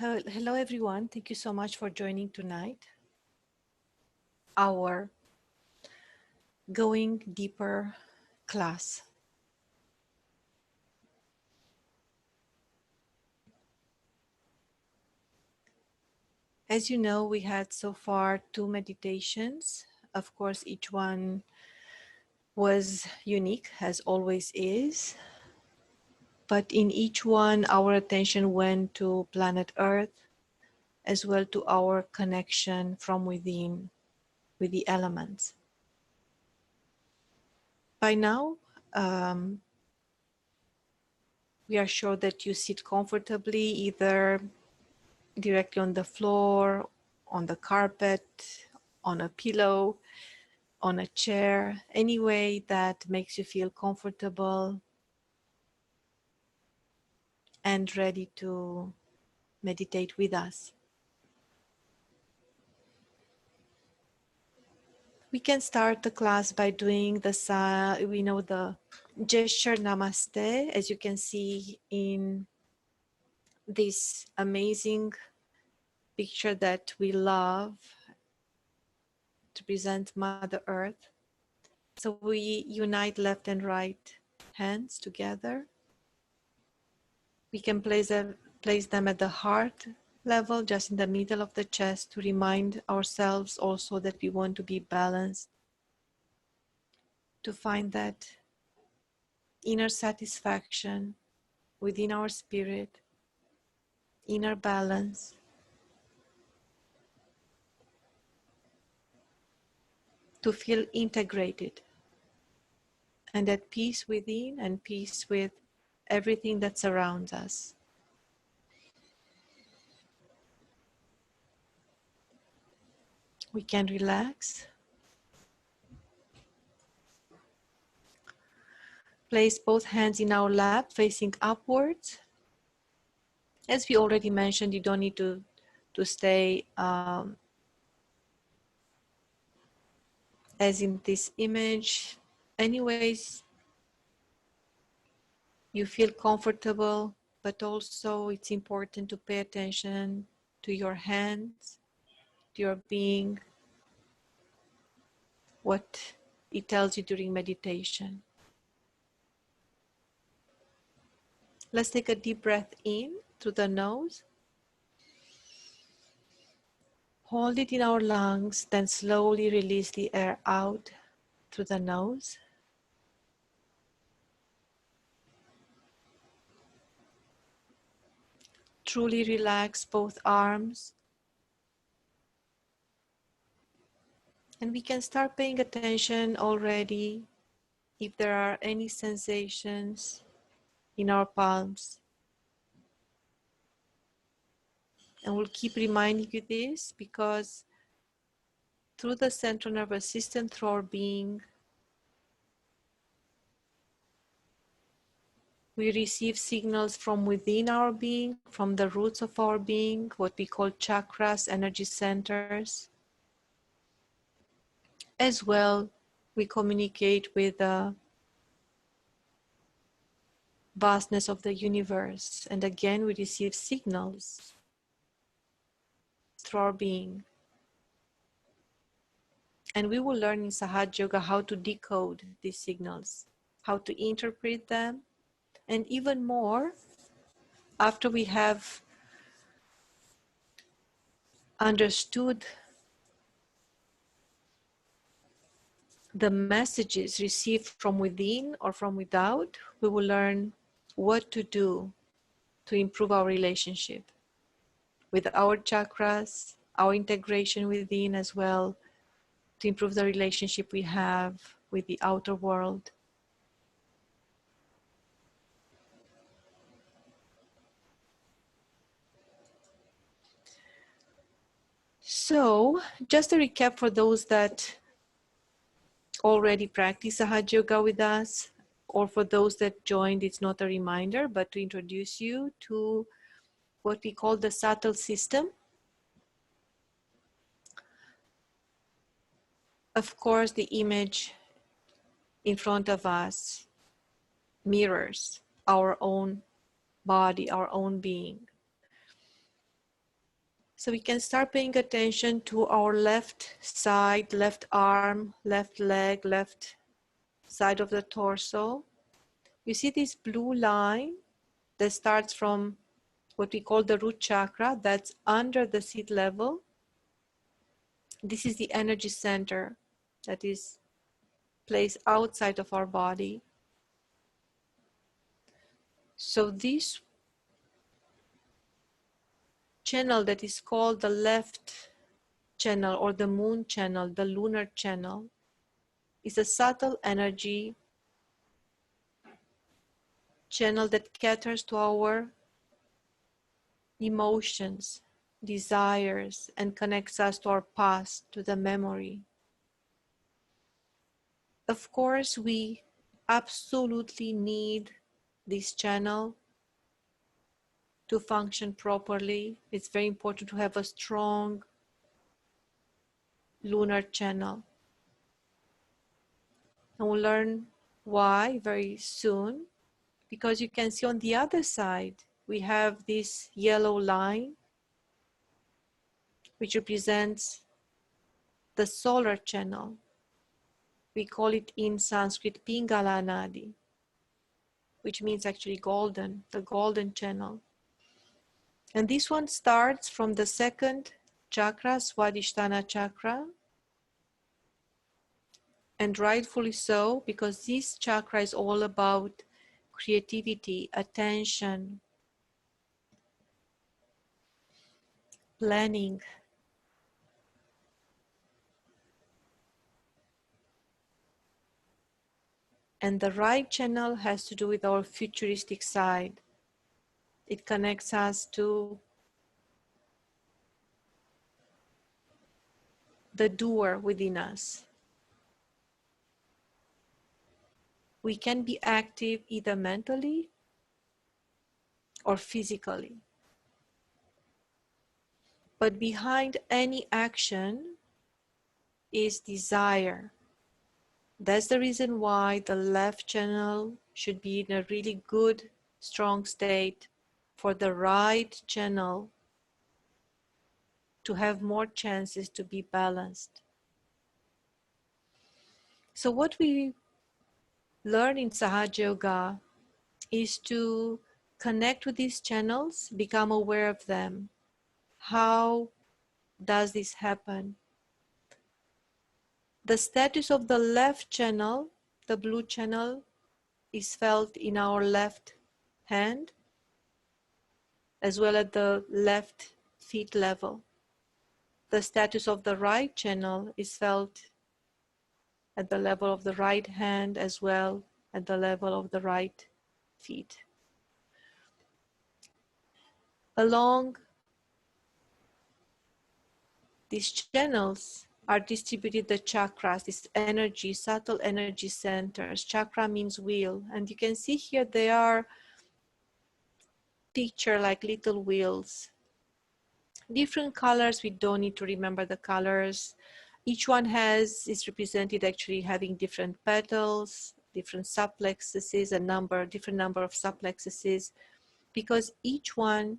Hello, everyone. Thank you so much for joining tonight. Our Going Deeper class. As you know, we had so far 2 meditations. Of course, each one was unique, as always is. But in each one, our attention went to planet Earth, as well to our connection from within with the elements. By now, we are sure that you sit comfortably, either directly on the floor, on the carpet, on a pillow, on a chair, any way that makes you feel comfortable and ready to meditate with us. We can start the class by doing the gesture namaste, as you can see in this amazing picture that we love to present Mother Earth. So we unite left and right hands together. We can place them at the heart level, just in the middle of the chest, to remind ourselves also that we want to be balanced, to find that inner satisfaction within our spirit, inner balance, to feel integrated and at peace within and peace with everything that surrounds us. We can relax, place both hands in our lap facing upwards. As we already mentioned, you don't need to stay as in this image. Anyways, you feel comfortable, but also it's important to pay attention to your hands, to your being, what it tells you during meditation. Let's take a deep breath in through the nose. Hold it in our lungs, then slowly release the air out through the nose. Truly relax both arms. And we can start paying attention already if there are any sensations in our palms. And we'll keep reminding you this because through the central nervous system, through our being, we receive signals from within our being, from the roots of our being, what we call chakras, energy centers. As well, we communicate with the vastness of the universe. And again, we receive signals through our being. And we will learn in Sahaja Yoga how to decode these signals, how to interpret them, and even more, after we have understood the messages received from within or from without, we will learn what to do to improve our relationship with our chakras, our integration within as well, to improve the relationship we have with the outer world. So, just a recap for those that already practice Sahaja Yoga with us, or for those that joined, it's not a reminder, but to introduce you to what we call the subtle system. Of course, the image in front of us mirrors our own body, our own being. So we can start paying attention to our left side, left arm, left leg, left side of the torso. You see this blue line that starts from what we call the root chakra, that's under the seat level. This is the energy center that is placed outside of our body. So this channel that is called the left channel or the moon channel, the lunar channel, is a subtle energy channel that caters to our emotions, desires, and connects us to our past, to the memory. Of course, we absolutely need this channel to function properly. It's very important to have a strong lunar channel. And we'll learn why very soon, because you can see on the other side, we have this yellow line which represents the solar channel. We call it in Sanskrit Pingala Nadi, which means actually golden, the golden channel. And this one starts from the second chakra, Swadhisthana chakra, and rightfully so, because this chakra is all about creativity, attention, planning. And the right channel has to do with our futuristic side. It connects us to the doer within us. We can be active either mentally or physically. But behind any action is desire. That's the reason why the left channel should be in a really good, strong state for the right channel to have more chances to be balanced. So what we learn in Sahaja Yoga is to connect with these channels, become aware of them. How does this happen? The status of the left channel, the blue channel, is felt in our left hand, as well as the left feet level. The status of the right channel is felt at the level of the right hand, as well at the level of the right feet. Along these channels are distributed the chakras, these energy, subtle energy centers. Chakra means wheel, and you can see here they are pictured like little wheels. Different colors, we don't need to remember the colors. Each one is represented actually having different petals, different subplexuses, different number of subplexuses, because each one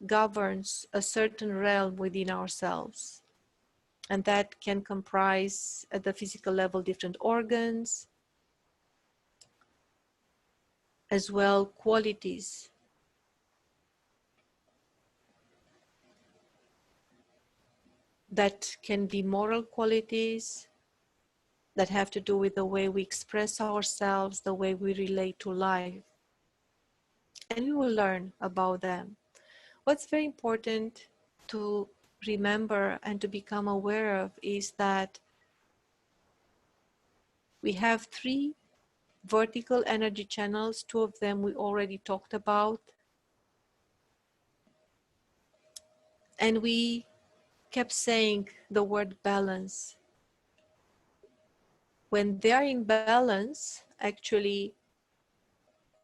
governs a certain realm within ourselves. And that can comprise at the physical level different organs, as well qualities. That can be moral qualities that have to do with the way we express ourselves, the way we relate to life. And we will learn about them. What's very important to remember and to become aware of is that we have 3 vertical energy channels. 2 of them we already talked about. And we kept saying the word balance. When they are in balance, actually,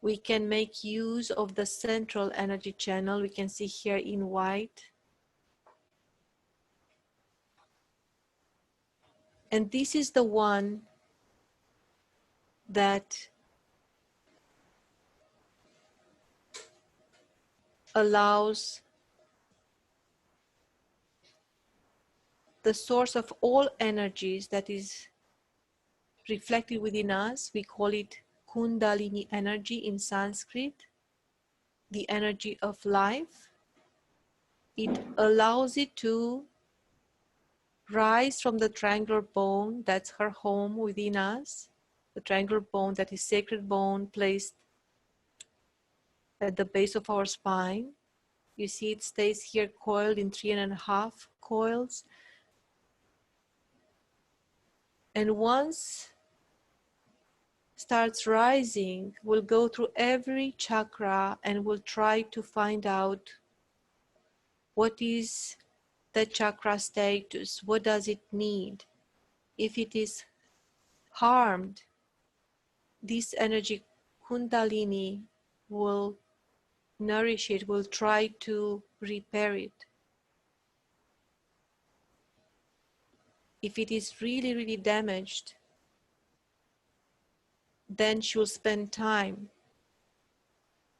we can make use of the central energy channel. We can see here in white. And this is the one that allows the source of all energies that is reflected within us. We call it Kundalini energy in Sanskrit, the energy of life. It allows it to rise from the triangular bone, that's her home within us, the triangular bone that is sacred bone placed at the base of our spine. You see it stays here coiled in 3.5 coils. And once starts rising, we'll go through every chakra and we'll try to find out what is the chakra status, what does it need. If it is harmed, this energy Kundalini will nourish it, will try to repair it. If it is really, really damaged, then she will spend time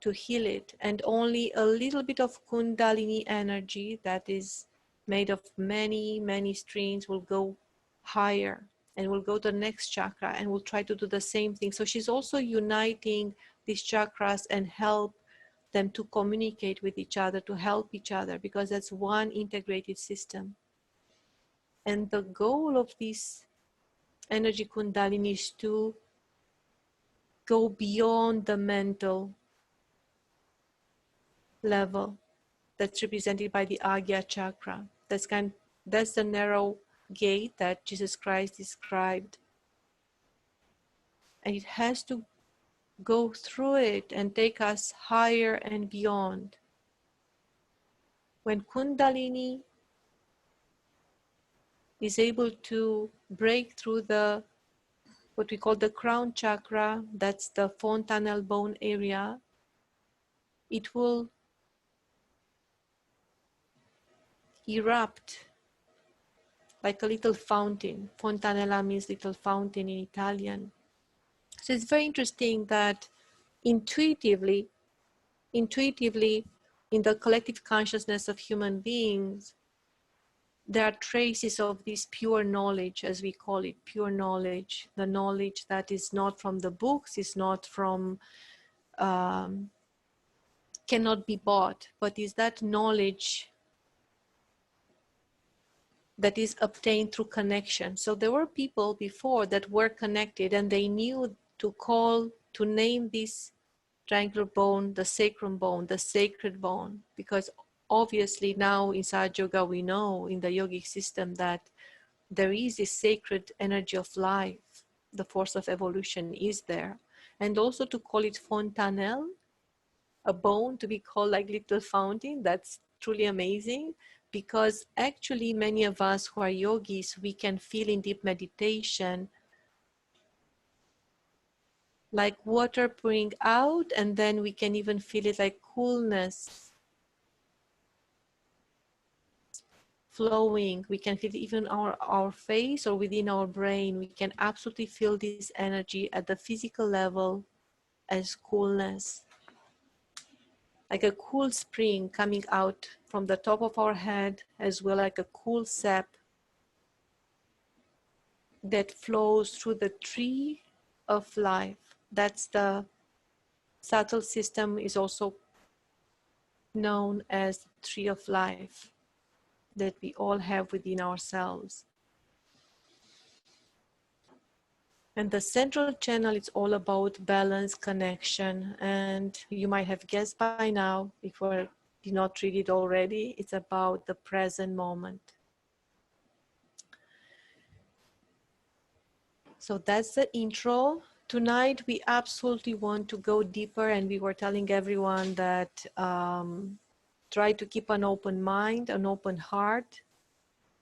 to heal it. And only a little bit of Kundalini energy that is made of many, many strings will go higher and will go to the next chakra and will try to do the same thing. So she's also uniting these chakras and help them to communicate with each other, to help each other, because that's one integrated system. And the goal of this energy Kundalini is to go beyond the mental level that's represented by the Agya chakra. That's the narrow gate that Jesus Christ described. And it has to go through it and take us higher and beyond. When Kundalini is able to break through the what we call the crown chakra, that's the fontanel bone area, it will erupt like a little fountain. Fontanella means little fountain in Italian. So it's very interesting that intuitively, in the collective consciousness of human beings, there are traces of this pure knowledge, as we call it, pure knowledge, the knowledge that is not from the books, is not from, cannot be bought, but is that knowledge that is obtained through connection. So there were people before that were connected and they knew to name this triangular bone, the sacrum bone, the sacred bone, because obviously now in Sahaja Yoga we know in the yogic system that there is this sacred energy of life, the force of evolution is there. And also to call it fontanelle, a bone to be called like little fountain, that's truly amazing, because actually many of us who are yogis, we can feel in deep meditation like water pouring out, and then we can even feel it like coolness flowing. We can feel even our face or within our brain. We can absolutely feel this energy at the physical level as coolness, like a cool spring coming out from the top of our head, as well like a cool sap that flows through the tree of life. That's the subtle system, is also known as the tree of life that we all have within ourselves. And the central channel is all about balance, connection, and you might have guessed by now, if you did not read it already, it's about the present moment. So that's the intro. Tonight we absolutely want to go deeper, and we were telling everyone that try to keep an open mind, an open heart,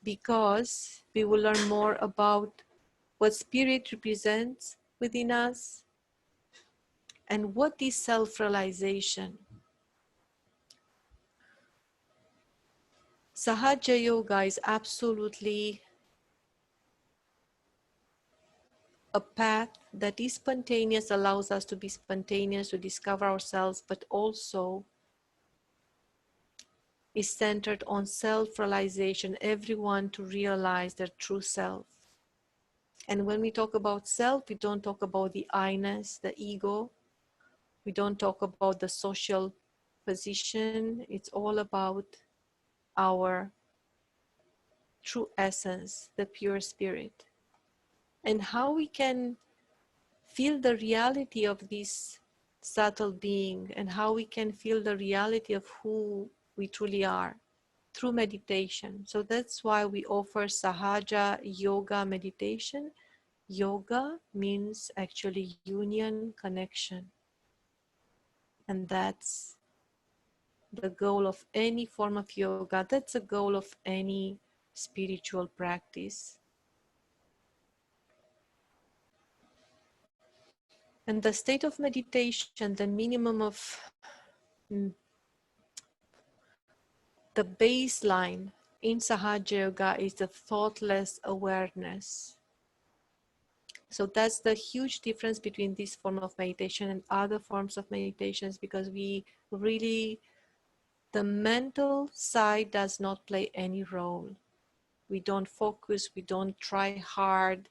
because we will learn more about what spirit represents within us and what is self-realization. Sahaja Yoga is absolutely a path that is spontaneous, allows us to be spontaneous, to discover ourselves, but also is centered on self-realization, everyone to realize their true self. And when we talk about self, we don't talk about the I-ness, the ego. We don't talk about the social position. It's all about our true essence, the pure spirit. And how we can feel the reality of this subtle being, and how we can feel the reality of who we truly are through meditation. So that's why we offer Sahaja Yoga meditation. Yoga means actually union, connection. And that's the goal of any form of yoga. That's the goal of any spiritual practice. And the state of meditation, the minimum of the baseline in Sahaja Yoga is the thoughtless awareness. So that's the huge difference between this form of meditation and other forms of meditations, because we really, the mental side does not play any role. We don't focus, we don't try hard,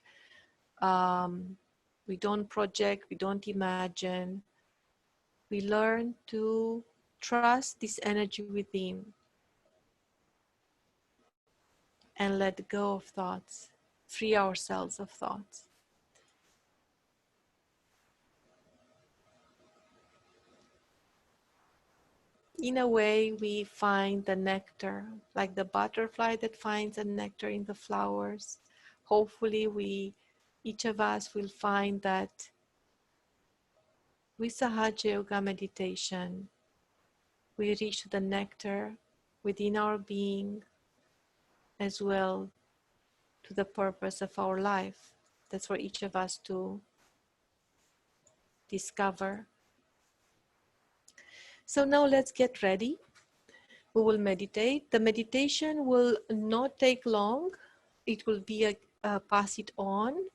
we don't project, we don't imagine. We learn to trust this energy within and let go of thoughts, free ourselves of thoughts. In a way, we find the nectar, like the butterfly that finds a nectar in the flowers. Hopefully, each of us will find that with Sahaja Yoga meditation, we reach the nectar within our being as well to the purpose of our life. That's for each of us to discover. So now let's get ready. We will meditate. The meditation will not take long. It will be a pass it on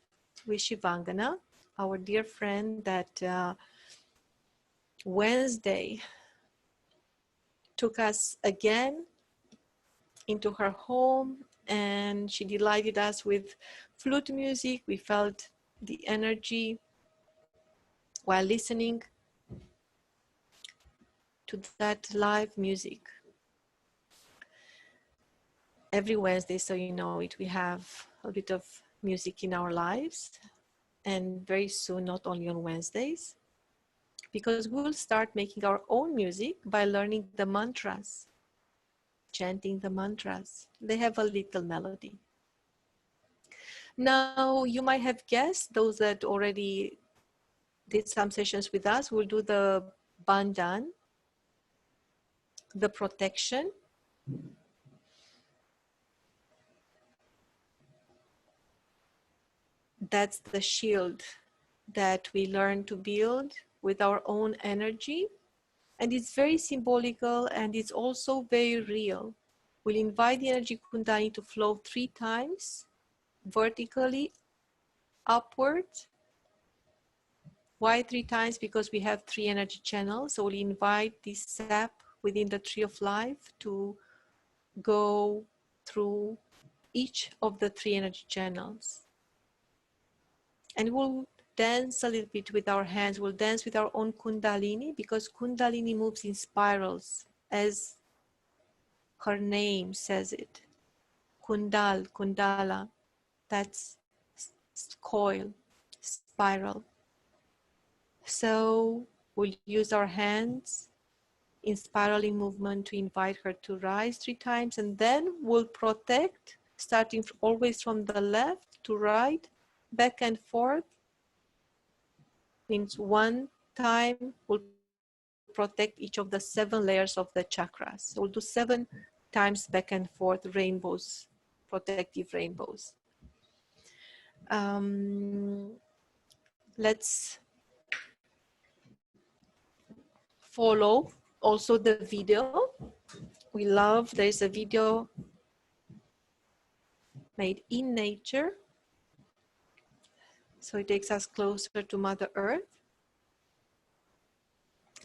with Shivangana, our dear friend that Wednesday took us again into her home, and she delighted us with flute music. We felt the energy while listening to that live music. Every Wednesday, so you know it, we have a bit of music in our lives, and very soon, not only on Wednesdays, because we'll start making our own music by learning the mantras, chanting the mantras. They have a little melody. Now, you might have guessed, those that already did some sessions with us, we'll do the bandhan, the protection. That's the shield that we learn to build with our own energy. And it's very symbolical, and it's also very real. We'll invite the energy Kundalini to flow 3 times vertically upwards. Why 3 times? Because we have 3 energy channels. So we'll invite this sap within the tree of life to go through each of the 3 energy channels. And we'll dance a little bit with our hands. We'll dance with our own Kundalini, because Kundalini moves in spirals, as her name says it. Kundal, Kundala, that's coil, spiral. So we'll use our hands in spiraling movement to invite her to rise 3 times, and then we'll protect, starting always from the left to right, back and forth. Means 1 time we'll protect each of the 7 layers of the chakras. So we'll do 7 times back and forth rainbows, protective rainbows. Let's follow also the video. We love, there's a video made in nature. So it takes us closer to Mother Earth.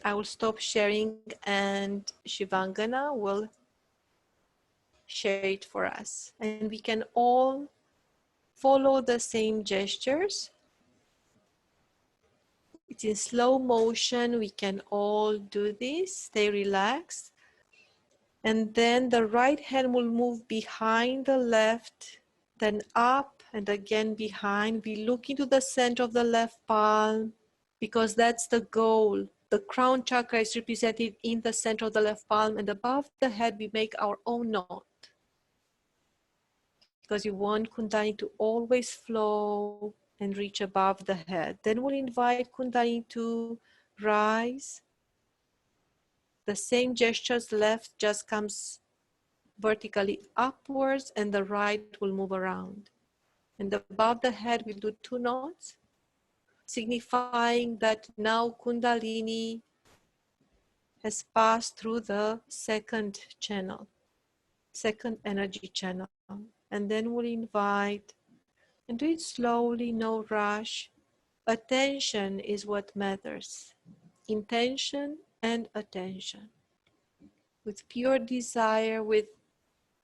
I will stop sharing, and Shivangana will share it for us. And we can all follow the same gestures. It's in slow motion. We can all do this. Stay relaxed. And then the right hand will move behind the left, then up and again behind. We look into the center of the left palm, because that's the goal. The crown chakra is represented in the center of the left palm, and above the head we make our own knot, because you want Kundalini to always flow and reach above the head. Then we'll invite Kundalini to rise. The same gestures, left just comes vertically upwards, and the right will move around. And above the head we'll do 2 knots, signifying that now Kundalini has passed through the 2nd channel, 2nd energy channel. And then we'll invite And do it slowly, no rush. Attention is what matters. Intention and attention. With pure desire, with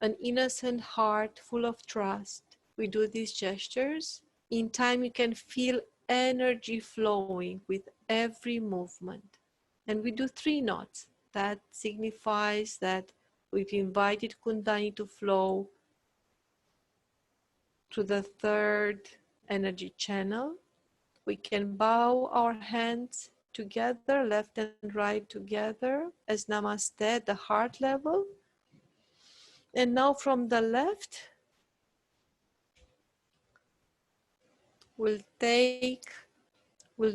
an innocent heart full of trust, we do these gestures. In time, you can feel energy flowing with every movement. And we do 3 knots. That signifies that we've invited Kundalini to flow to the 3rd energy channel. We can bow our hands together, left and right together, as Namaste at the heart level. And now from the left, we'll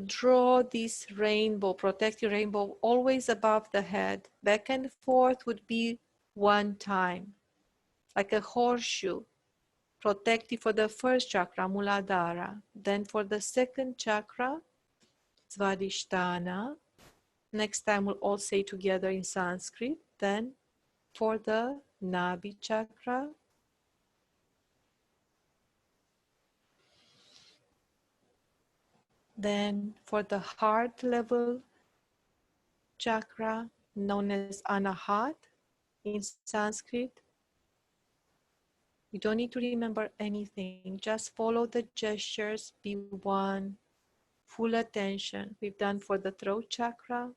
draw this rainbow, protective rainbow, always above the head. Back and forth would be 1 time, like a horseshoe, protective for the 1st chakra, Muladhara. Then for the 2nd chakra, Svadhisthana. Next time we'll all say together in Sanskrit. Then for the Nabhi chakra, then for the heart level chakra, known as Anahat in Sanskrit. You don't need to remember anything, just follow the gestures, be one, full attention. We've done for the throat chakra.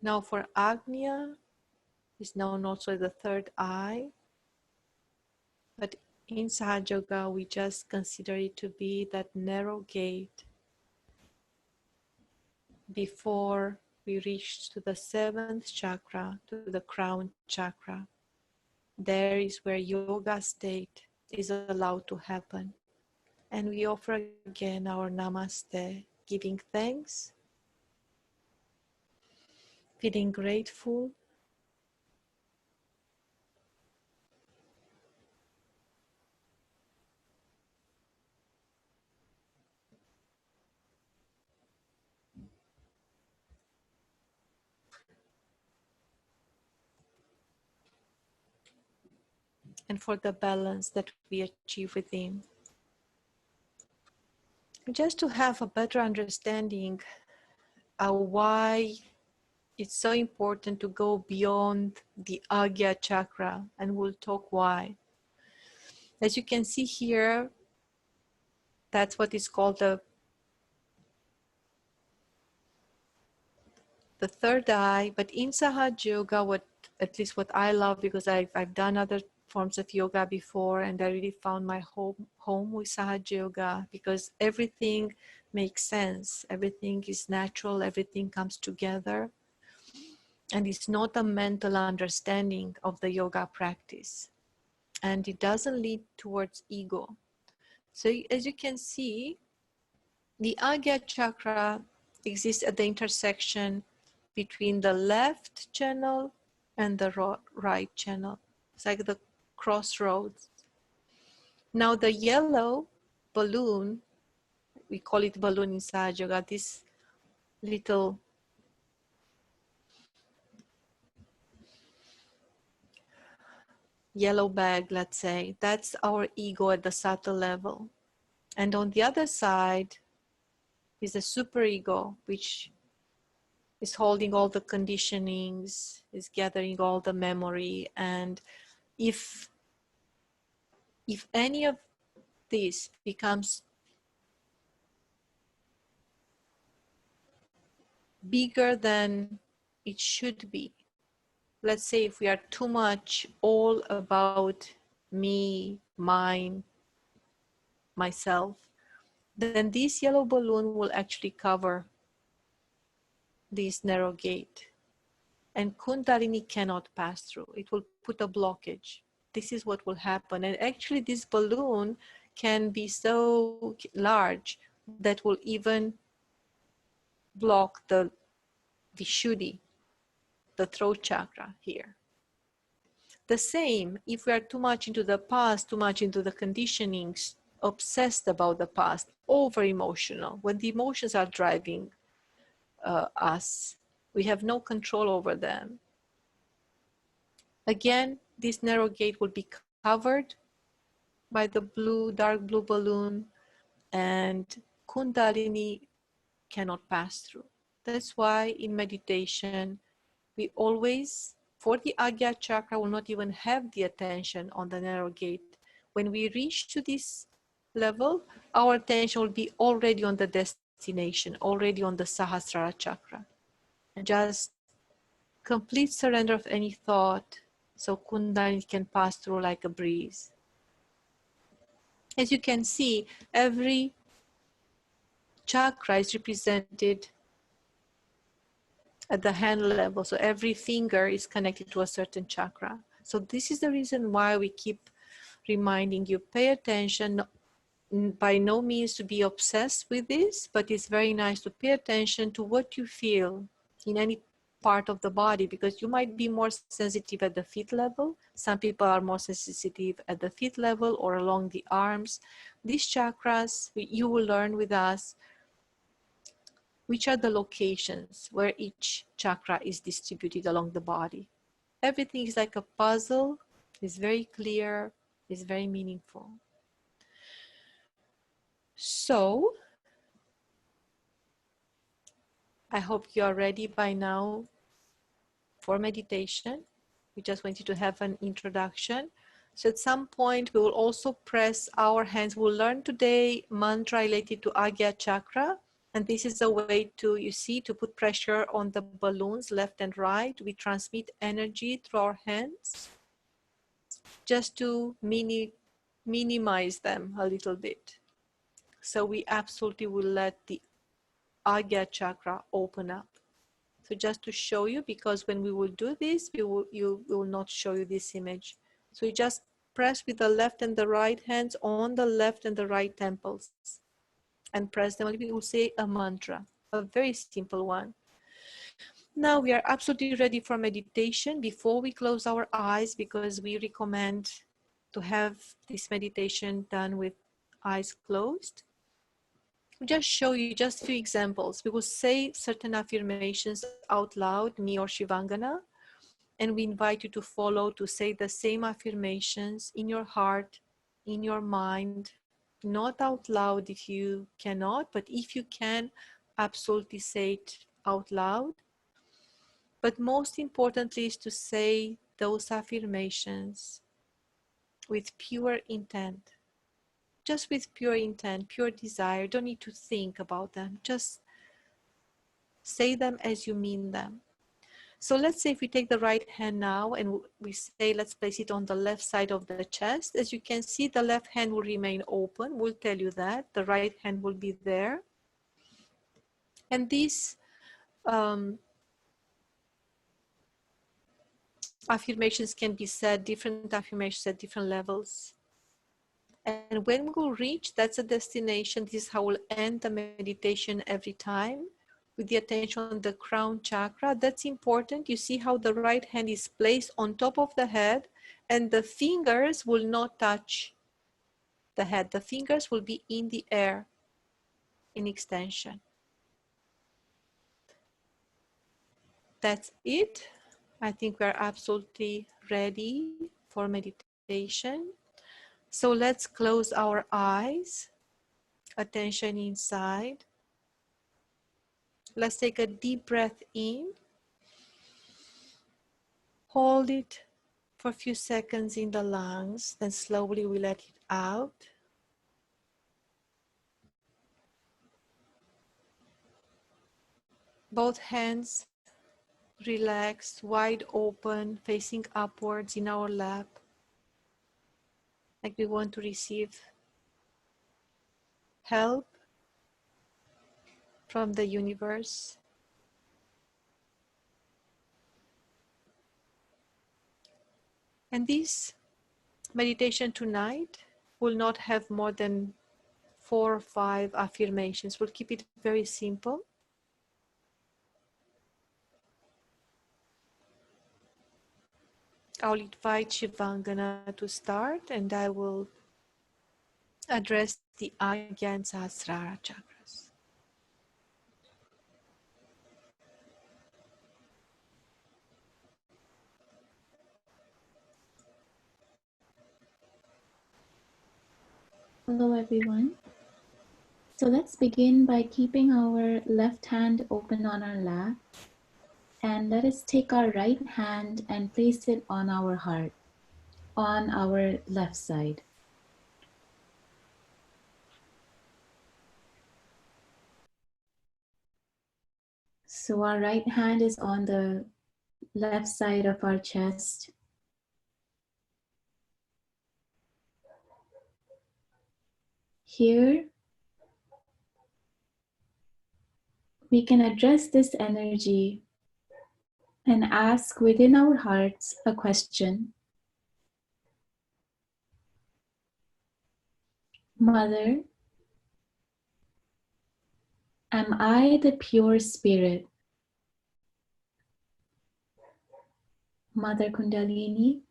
Now for Agnya, is known also as the 3rd eye, but in Sahaja Yoga we just consider it to be that narrow gate before we reach to the 7th chakra, to the crown chakra. There is where yoga state is allowed to happen. And we offer again our namaste, giving thanks, feeling grateful, and for the balance that we achieve within. Just to have a better understanding why it's so important to go beyond the Agya chakra, and we'll talk why. As you can see here, that's what is called the 3rd eye. But in Sahaja Yoga, at least what I love, because I've done other forms of yoga before, and I really found my home with Sahaja Yoga, because everything makes sense, everything is natural, everything comes together, and it's not a mental understanding of the yoga practice, and it doesn't lead towards ego. So as you can see, the Agya chakra exists at the intersection between the left channel and the right channel. It's like the crossroads. Now the yellow balloon, we call it balloon in Sahaja Yoga, this little yellow bag, let's say, that's our ego at the subtle level. And on the other side is the superego, which is holding all the conditionings, is gathering all the memory. And if any of this becomes bigger than it should be, let's say if we are too much all about me, mine, myself, then this yellow balloon will actually cover this narrow gate, and Kundalini cannot pass through. It will put a blockage. This is what will happen. And actually this balloon can be so large that will even block the Vishuddhi, the throat chakra here. The same, if we are too much into the past, too much into the conditionings, obsessed about the past, over emotional, when the emotions are driving us, we have no control over them. Again, this narrow gate will be covered by the blue, dark blue balloon, and Kundalini cannot pass through. That's why in meditation, we always, for the Agya chakra, will not even have the attention on the narrow gate. When we reach to this level, our attention will be already on the destination, already on the Sahasrara chakra. And just complete surrender of any thought, so Kundalini can pass through like a breeze. As you can see, every chakra is represented at the hand level. So every finger is connected to a certain chakra. So this is the reason why we keep reminding you, pay attention, by no means to be obsessed with this, but it's very nice to pay attention to what you feel in any part of the body, because you might be more sensitive at the feet level. Some people are more sensitive at the feet level or along the arms. These chakras, you will learn with us which are the locations where each chakra is distributed along the body. Everything is like a puzzle, is very clear, is very meaningful. So, I hope you are ready by now for meditation. We just want you to have an introduction. So at some point, we will also press our hands. We'll learn today mantra related to Agya chakra. And this is a way to, you see, to put pressure on the balloons left and right. We transmit energy through our hands just to minimize them a little bit. So we absolutely will let the Agya chakra open up. So just to show you, because when we will do this, we will not show you this image. So you just press with the left and the right hands on the left and the right temples and press them. We will say a mantra, a very simple one. Now we are absolutely ready for meditation. Before we close our eyes, because we recommend to have this meditation done with eyes closed, I'll just show you just a few examples. We will say certain affirmations out loud, me or Shivangana, and we invite you to follow, to say the same affirmations in your heart, in your mind, not out loud if you cannot, but if you can, absolutely say it out loud. But most importantly is to say those affirmations with pure intent. Just with pure intent, pure desire. Don't need to think about them. Just say them as you mean them. So let's say if we take the right hand now and we say, let's place it on the left side of the chest. As you can see, the left hand will remain open. We'll tell you that. The right hand will be there. And these affirmations can be said, different affirmations at different levels. And when we will reach, that's a destination. This is how we'll end the meditation every time, with the attention on the crown chakra. That's important. You see how the right hand is placed on top of the head and the fingers will not touch the head. The fingers will be in the air in extension. That's it. I think we're absolutely ready for meditation. So let's close our eyes, attention inside. Let's take a deep breath in. Hold it for a few seconds in the lungs, then slowly we let it out. Both hands relaxed, wide open, facing upwards in our lap, like we want to receive help from the universe. And this meditation tonight will not have more than 4 or 5 affirmations. We'll keep it very simple. I'll invite Shivangana to start, and I will address the Agya and Sahasrara chakras. Hello, everyone. So let's begin by keeping our left hand open on our lap. And let us take our right hand and place it on our heart, on our left side. So our right hand is on the left side of our chest. Here, we can address this energy and ask within our hearts a question. Mother, am I the pure spirit? Mother Kundalini,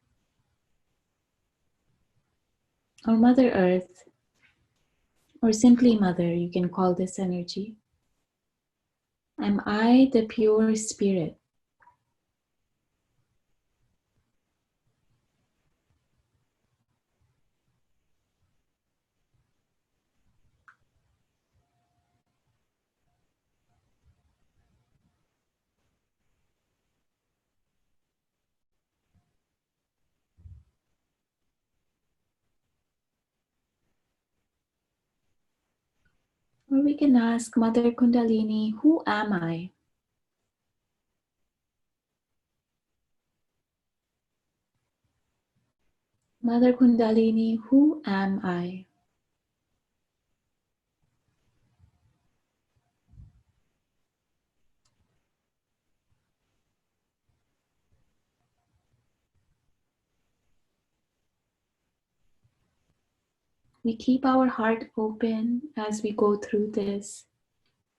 or Mother Earth, or simply Mother, you can call this energy. Am I the pure spirit? Or we can ask Mother Kundalini, who am I? Mother Kundalini, who am I? We keep our heart open as we go through this.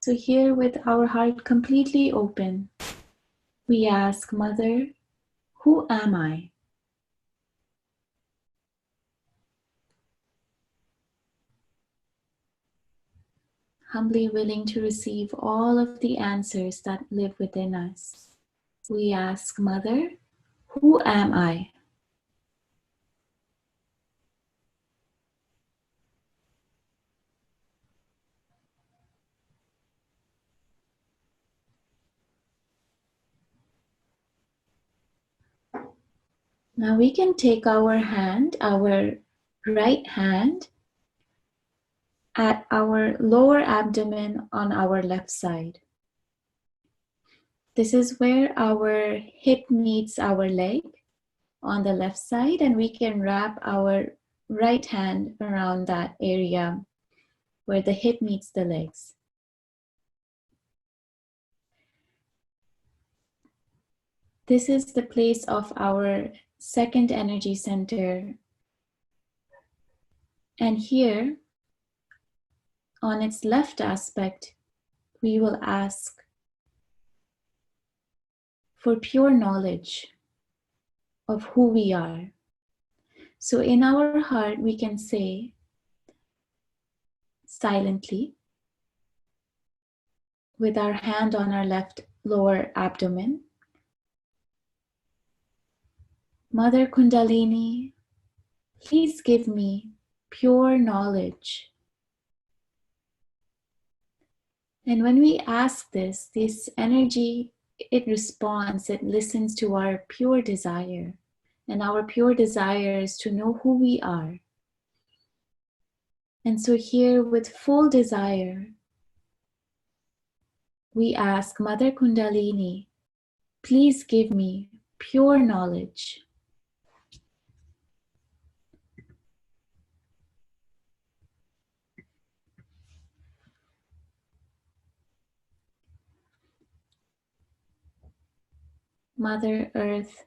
So here with our heart completely open, we ask Mother, who am I? Humbly willing to receive all of the answers that live within us. We ask Mother, who am I? Now we can take our hand, our right hand, at our lower abdomen on our left side. This is where our hip meets our leg on the left side, and we can wrap our right hand around that area where the hip meets the legs. This is the place of our second energy center. And here, on its left aspect, we will ask for pure knowledge of who we are. So in our heart, we can say silently, with our hand on our left lower abdomen, Mother Kundalini, please give me pure knowledge. And when we ask this energy, it responds, it listens to our pure desire. And our pure desire is to know who we are. And so here with full desire, we ask Mother Kundalini, please give me pure knowledge. Mother Earth,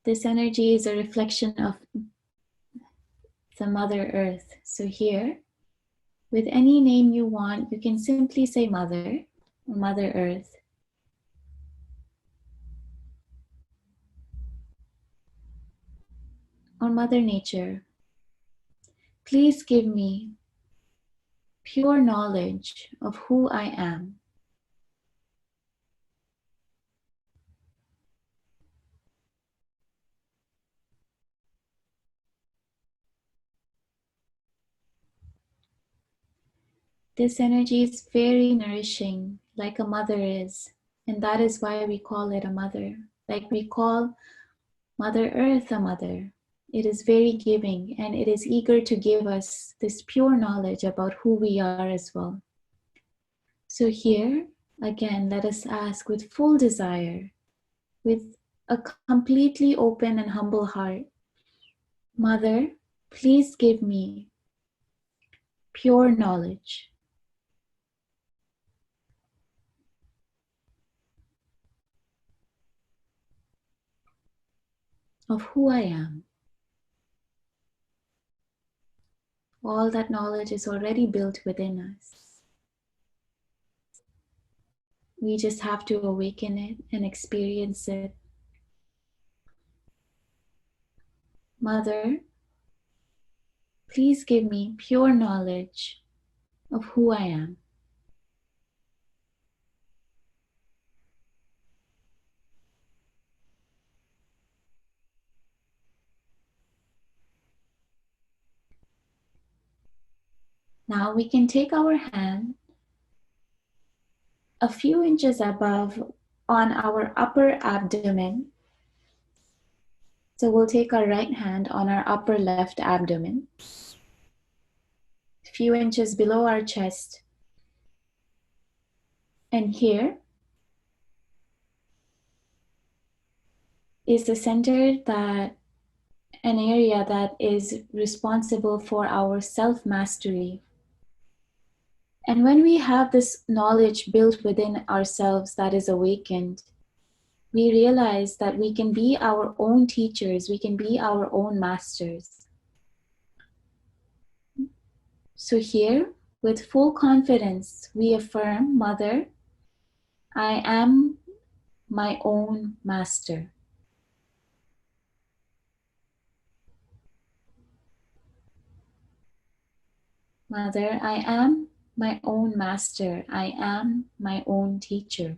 this energy is a reflection of the Mother Earth. So here, with any name you want, you can simply say Mother, or Mother Earth. Or Mother Nature. Please give me pure knowledge of who I am. This energy is very nourishing, like a mother is. And that is why we call it a mother. Like we call Mother Earth a mother. It is very giving and it is eager to give us this pure knowledge about who we are as well. So here, again, let us ask with full desire, with a completely open and humble heart, Mother, please give me pure knowledge of who I am. All that knowledge is already built within us. We just have to awaken it and experience it. Mother, please give me pure knowledge of who I am. Now we can take our hand a few inches above on our upper abdomen. So we'll take our right hand on our upper left abdomen, a few inches below our chest. And here is the center an area that is responsible for our self-mastery. And when we have this knowledge built within ourselves that is awakened, we realize that we can be our own teachers, we can be our own masters. So here, with full confidence, we affirm, Mother, I am my own master. Mother, I am my own master. I am my own teacher.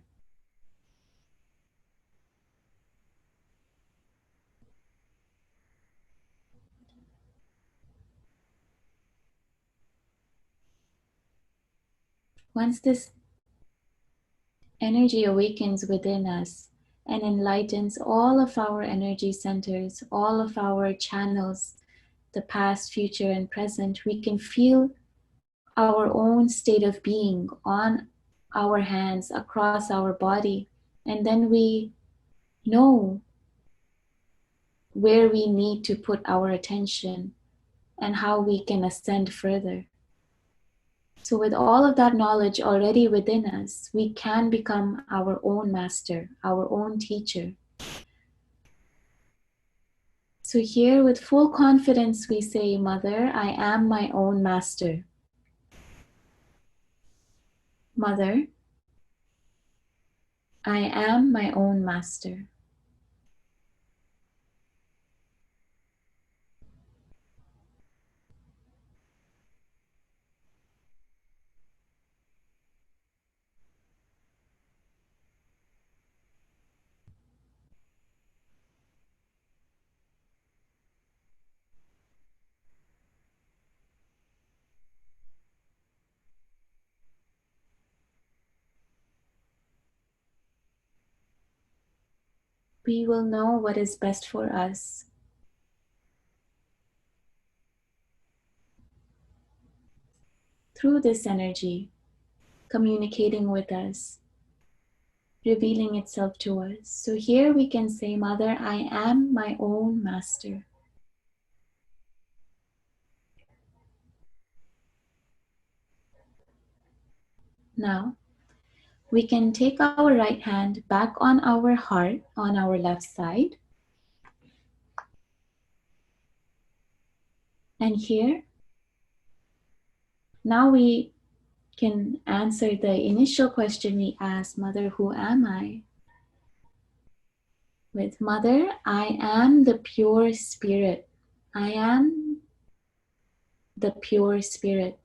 Once this energy awakens within us and enlightens all of our energy centers, all of our channels, the past, future, and present, we can feel our own state of being on our hands, across our body, and then we know where we need to put our attention and how we can ascend further. So with all of that knowledge already within us, we can become our own master, our own teacher. So here with full confidence we say, Mother, I am my own master. Mother, I am my own master. We will know what is best for us. Through this energy, communicating with us, revealing itself to us. So here we can say, Mother, I am my own master. Now, we can take our right hand back on our heart on our left side. And here, now we can answer the initial question we asked, Mother, who am I? With Mother, I am the pure spirit. I am the pure spirit.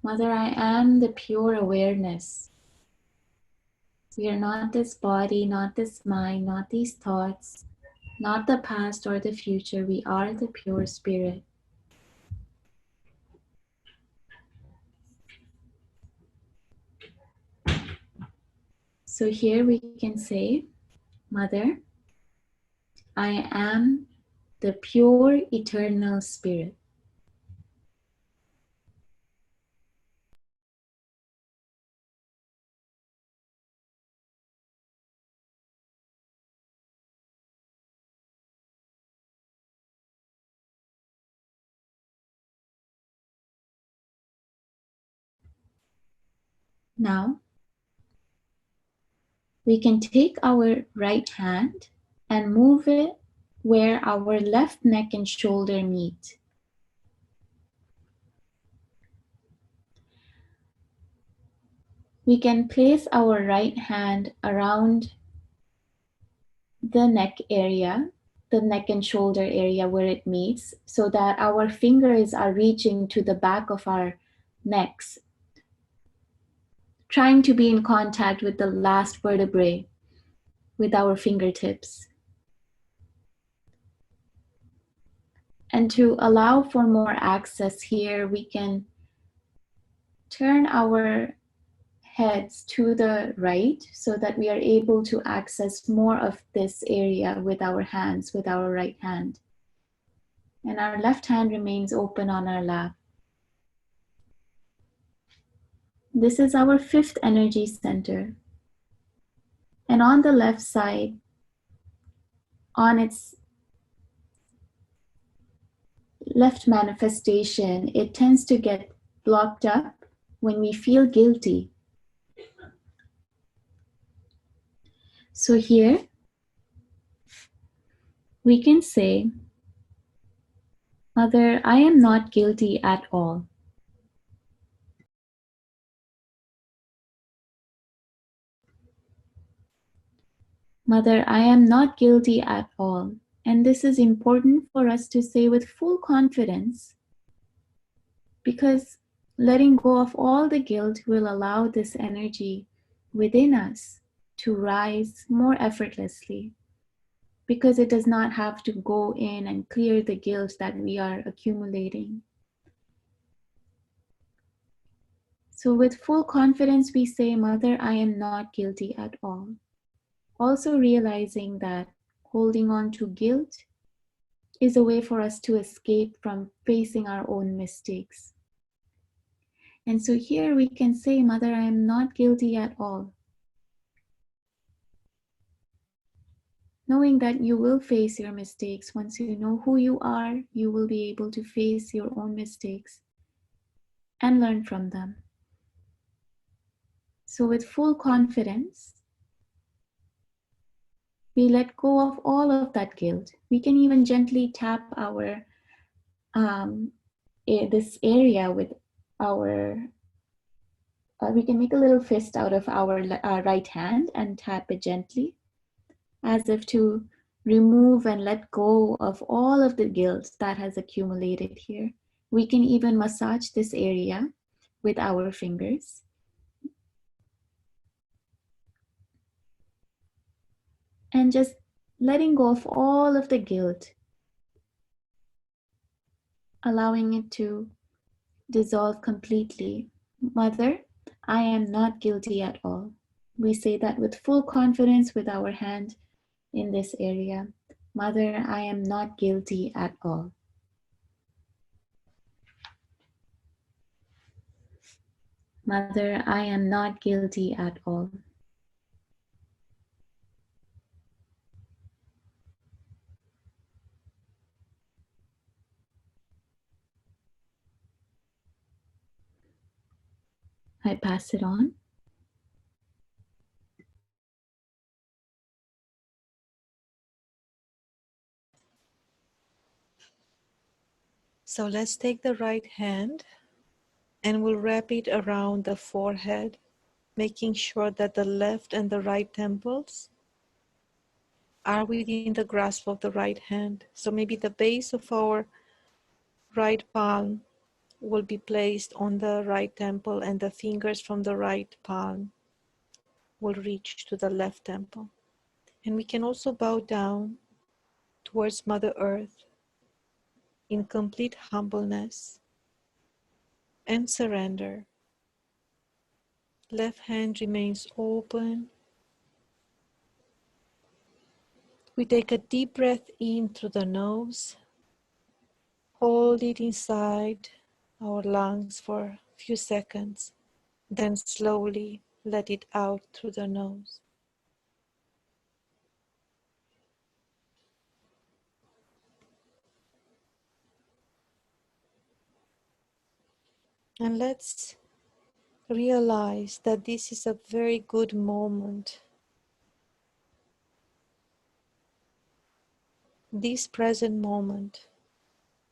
Mother, I am the pure awareness. We are not this body, not this mind, not these thoughts, not the past or the future. We are the pure spirit. So here we can say, Mother, I am the pure eternal spirit. Now, we can take our right hand and move it where our left neck and shoulder meet. We can place our right hand around the neck area, the neck and shoulder area where it meets, so that our fingers are reaching to the back of our necks, trying to be in contact with the last vertebrae with our fingertips. And to allow for more access here, we can turn our heads to the right so that we are able to access more of this area with our hands, with our right hand. And our left hand remains open on our lap. This is our fifth energy center. And on the left side, on its left manifestation, it tends to get blocked up when we feel guilty. So here, we can say, Mother, I am not guilty at all. Mother, I am not guilty at all. And this is important for us to say with full confidence, because letting go of all the guilt will allow this energy within us to rise more effortlessly, because it does not have to go in and clear the guilt that we are accumulating. So with full confidence, we say, Mother, I am not guilty at all. Also realizing that holding on to guilt is a way for us to escape from facing our own mistakes. And so here we can say, Mother, I am not guilty at all. Knowing that you will face your mistakes. Once you know who you are, you will be able to face your own mistakes and learn from them. So with full confidence, we let go of all of that guilt. We can even gently tap our this area with our, we can make a little fist out of our right hand and tap it gently, as if to remove and let go of all of the guilt that has accumulated here. We can even massage this area with our fingers. And just letting go of all of the guilt, allowing it to dissolve completely. Mother, I am not guilty at all. We say that with full confidence with our hand in this area. Mother, I am not guilty at all. Mother, I am not guilty at all. I pass it on. So let's take the right hand and we'll wrap it around the forehead, making sure that the left and the right temples are within the grasp of the right hand. So maybe the base of our right palm will be placed on the right temple and the fingers from the right palm will reach to the left temple. And we can also bow down towards Mother Earth in complete humbleness and surrender. Left hand remains open We take a deep breath in through the nose, hold it inside our lungs for a few seconds, then slowly let it out through the nose. And let's realize that this is a very good moment. This present moment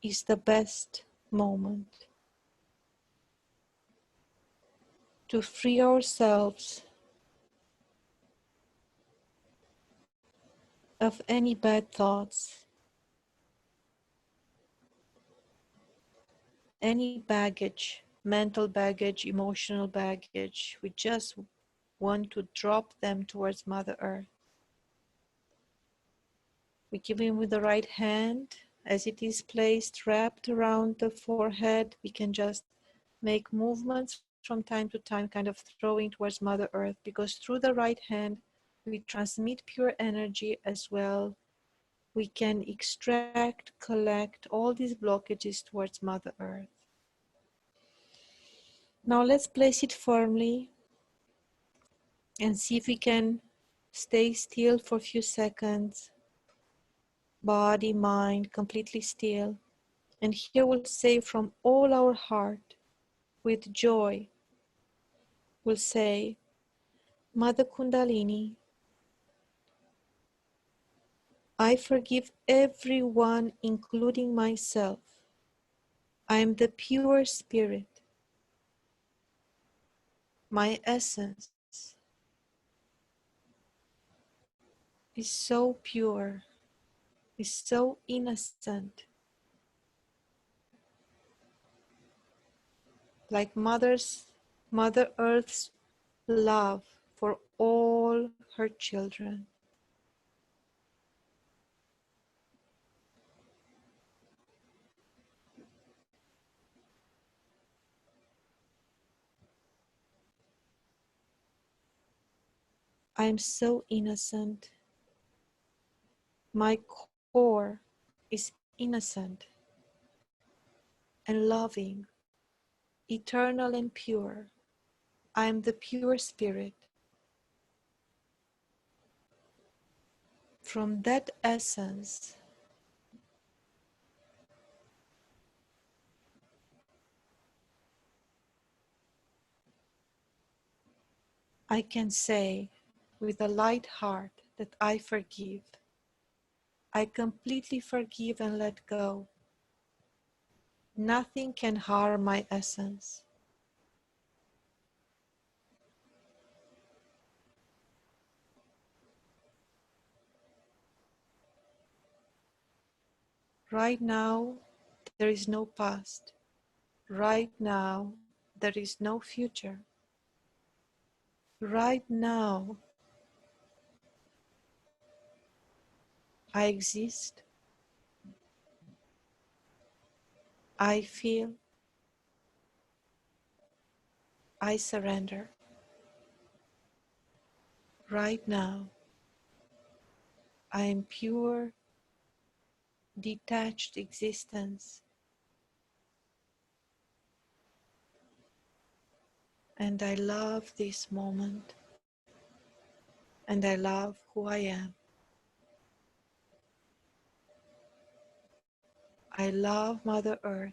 is the best moment to free ourselves of any bad thoughts, any baggage, mental baggage, emotional baggage. We just want to drop them towards Mother Earth. We give him with the right hand. As it is placed wrapped around the forehead, we can just make movements from time to time, kind of throwing towards Mother Earth, because through the right hand, we transmit pure energy as well. We can extract, collect all these blockages towards Mother Earth. Now let's place it firmly and see if we can stay still for a few seconds. Body, mind, completely still. And here we'll say from all our heart, with joy, we'll say, Mother Kundalini, I forgive everyone, including myself. I am the pure spirit. My essence is so pure, is so innocent, like Mother Earth's love for all her children. I am so innocent. My core is innocent and loving, eternal and pure. I am the pure spirit. From that essence, I can say with a light heart that I forgive. I completely forgive and let go. Nothing can harm my essence. Right now, there is no past. Right now, there is no future. Right now, I exist. I feel. I surrender. Right now, I am pure, detached existence, and I love this moment, and I love who I am. I love Mother Earth.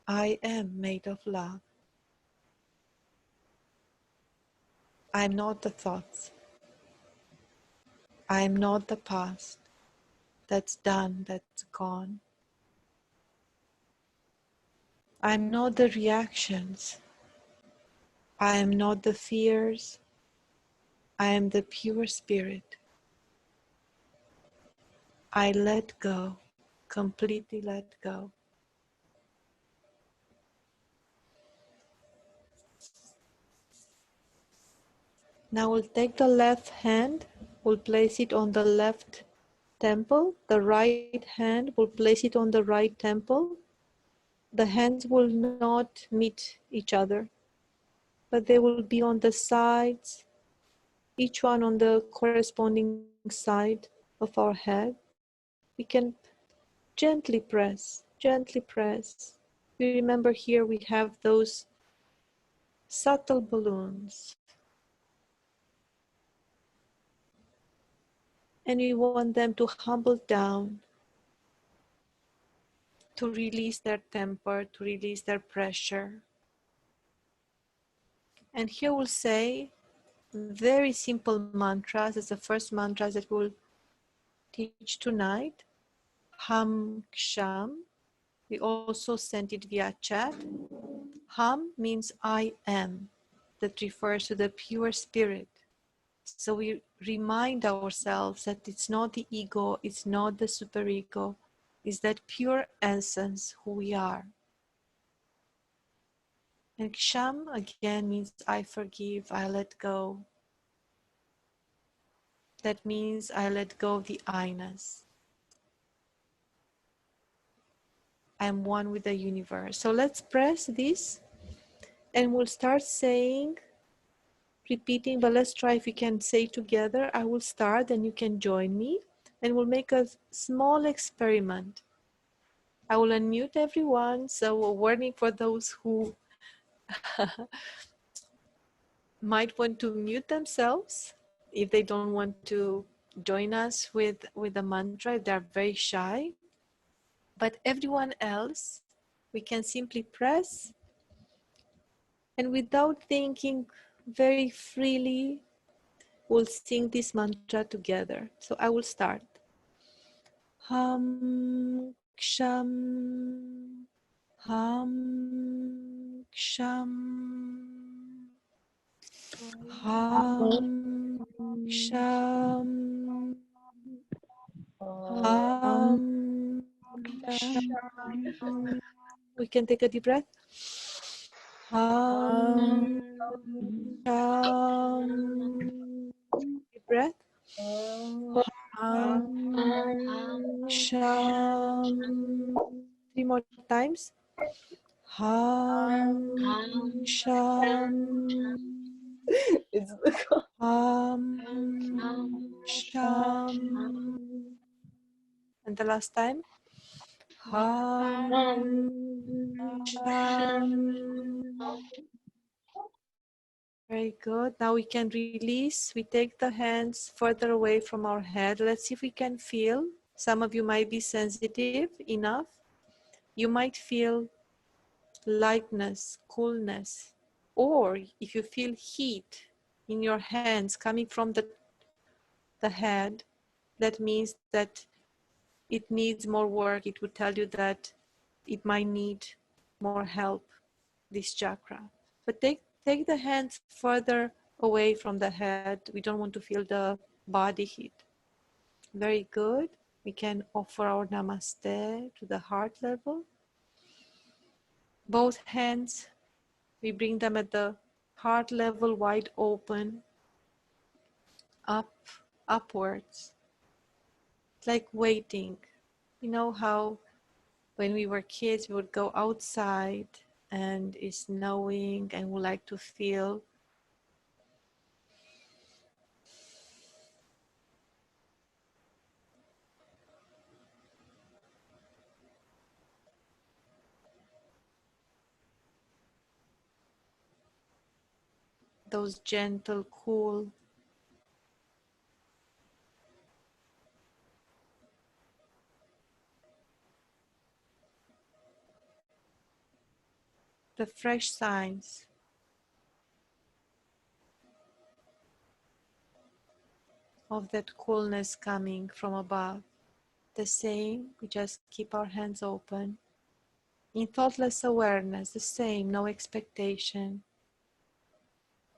I am made of love. I am not the thoughts. I am not the past. That's done, that's gone. I am not the reactions. I am not the fears. I am the pure spirit. I let go, completely let go. Now we'll take the left hand, we'll place it on the left temple. The right hand, we'll place it on the right temple. The hands will not meet each other. but they will be on the sides, each one on the corresponding side of our head. We can gently press, gently press. We remember here we have those subtle balloons, and we want them to humble down, to release their temper, to release their pressure. And here we'll say very simple mantras as the first mantras that we'll teach tonight. Ham Ksham. We also sent it via chat. Ham means I am. That refers to the pure spirit. So we remind ourselves that it's not the ego, it's not the superego, it's that pure essence who we are. And Ksham again means I forgive, I let go. That means I let go of the I-ness. I'm one with the universe. So let's press this and we'll start saying, repeating, but let's try if we can say together. I will start and you can join me, and we'll make a small experiment. I will unmute everyone, so a warning for those who might want to mute themselves if they don't want to join us with the mantra, if they're very shy. But everyone else, we can simply press and without thinking, very freely, we'll sing this mantra together. So I will start. Ham Ksham, Ham Ksham, Ham Ksham, Ham Ksham. We can take a deep breath. Ham Ksham. Deep breath. Ham Ksham. 3 more times. Ham Ksham. Ham Ksham. And the last time. Ham Ksham. Very good. Now we can release. We take the hands further away from our head. Let's see if we can feel. Some of you might be sensitive enough. You might feel lightness, coolness, or if you feel heat in your hands coming from the head, that means that it needs more work. It would tell you that it might need more help, this chakra. But take the hands further away from the head. We don't want to feel the body heat. Very good. We can offer our namaste to the heart level. Both hands, we bring them at the heart level, wide open, upwards. It's like waiting. You know how when we were kids, we would go outside and it's snowing and we like to feel those gentle, cool, the fresh signs of that coolness coming from above. The same, we just keep our hands open. In thoughtless awareness, the same, no expectation.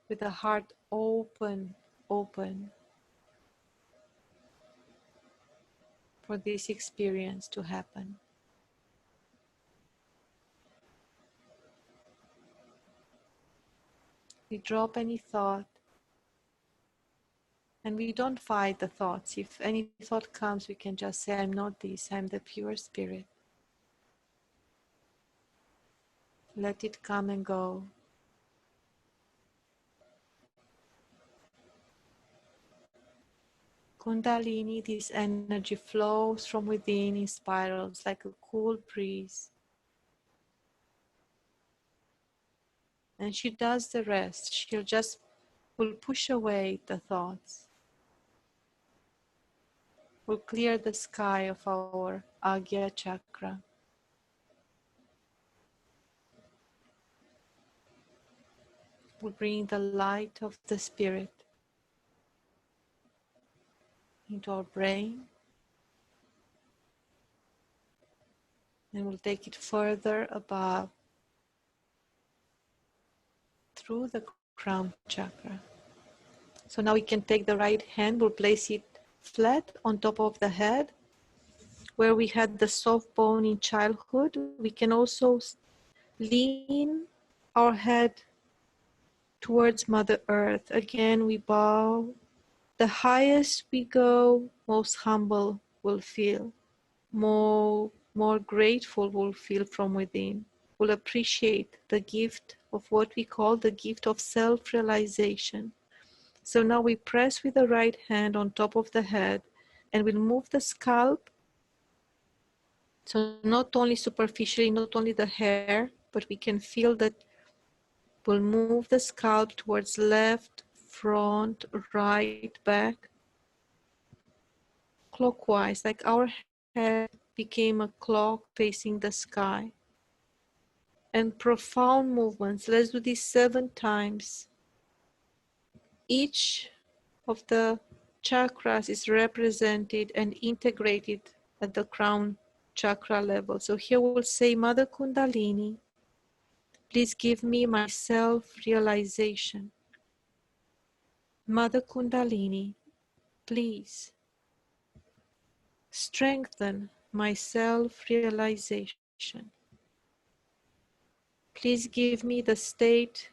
With the heart open, open for this experience to happen. We drop any thought and we don't fight the thoughts. If any thought comes, we can just say, I'm not this, I'm the pure spirit. Let it come and go. Kundalini, this energy flows from within in spirals like a cool breeze. And she does the rest. She'll just will push away the thoughts. Will clear the sky of our Agya chakra. Will bring the light of the spirit into our brain, and we'll take it further above through the crown chakra. So now we can take the right hand, we'll place it flat on top of the head where we had the soft bone in childhood. We can also lean our head towards Mother Earth. Again, we bow. The highest we go, most humble we'll feel, more grateful we'll feel from within. We'll appreciate the gift of what we call the gift of self-realization. So now we press with the right hand on top of the head and we'll move the scalp. So not only superficially, not only the hair, but we can feel that we'll move the scalp towards left, front, right, back, clockwise, like our head became a clock facing the sky. And profound movements. Let's do this 7 times. Each of the chakras is represented and integrated at the crown chakra level. So here we'll say, Mother Kundalini, please give me my self-realization. Mother Kundalini, please strengthen my self-realization. Please give me the state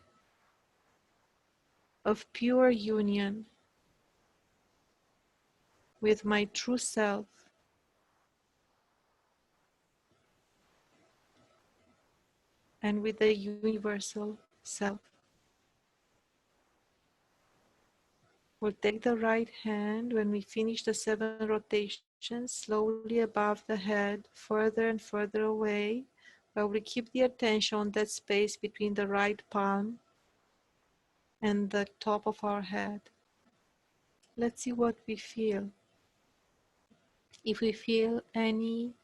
of pure union with my true self, and with the universal self. We'll take the right hand when we finish the 7 rotations slowly above the head, further and further away, while we keep the attention on that space between the right palm and the top of our head. Let's see what we feel. If we feel any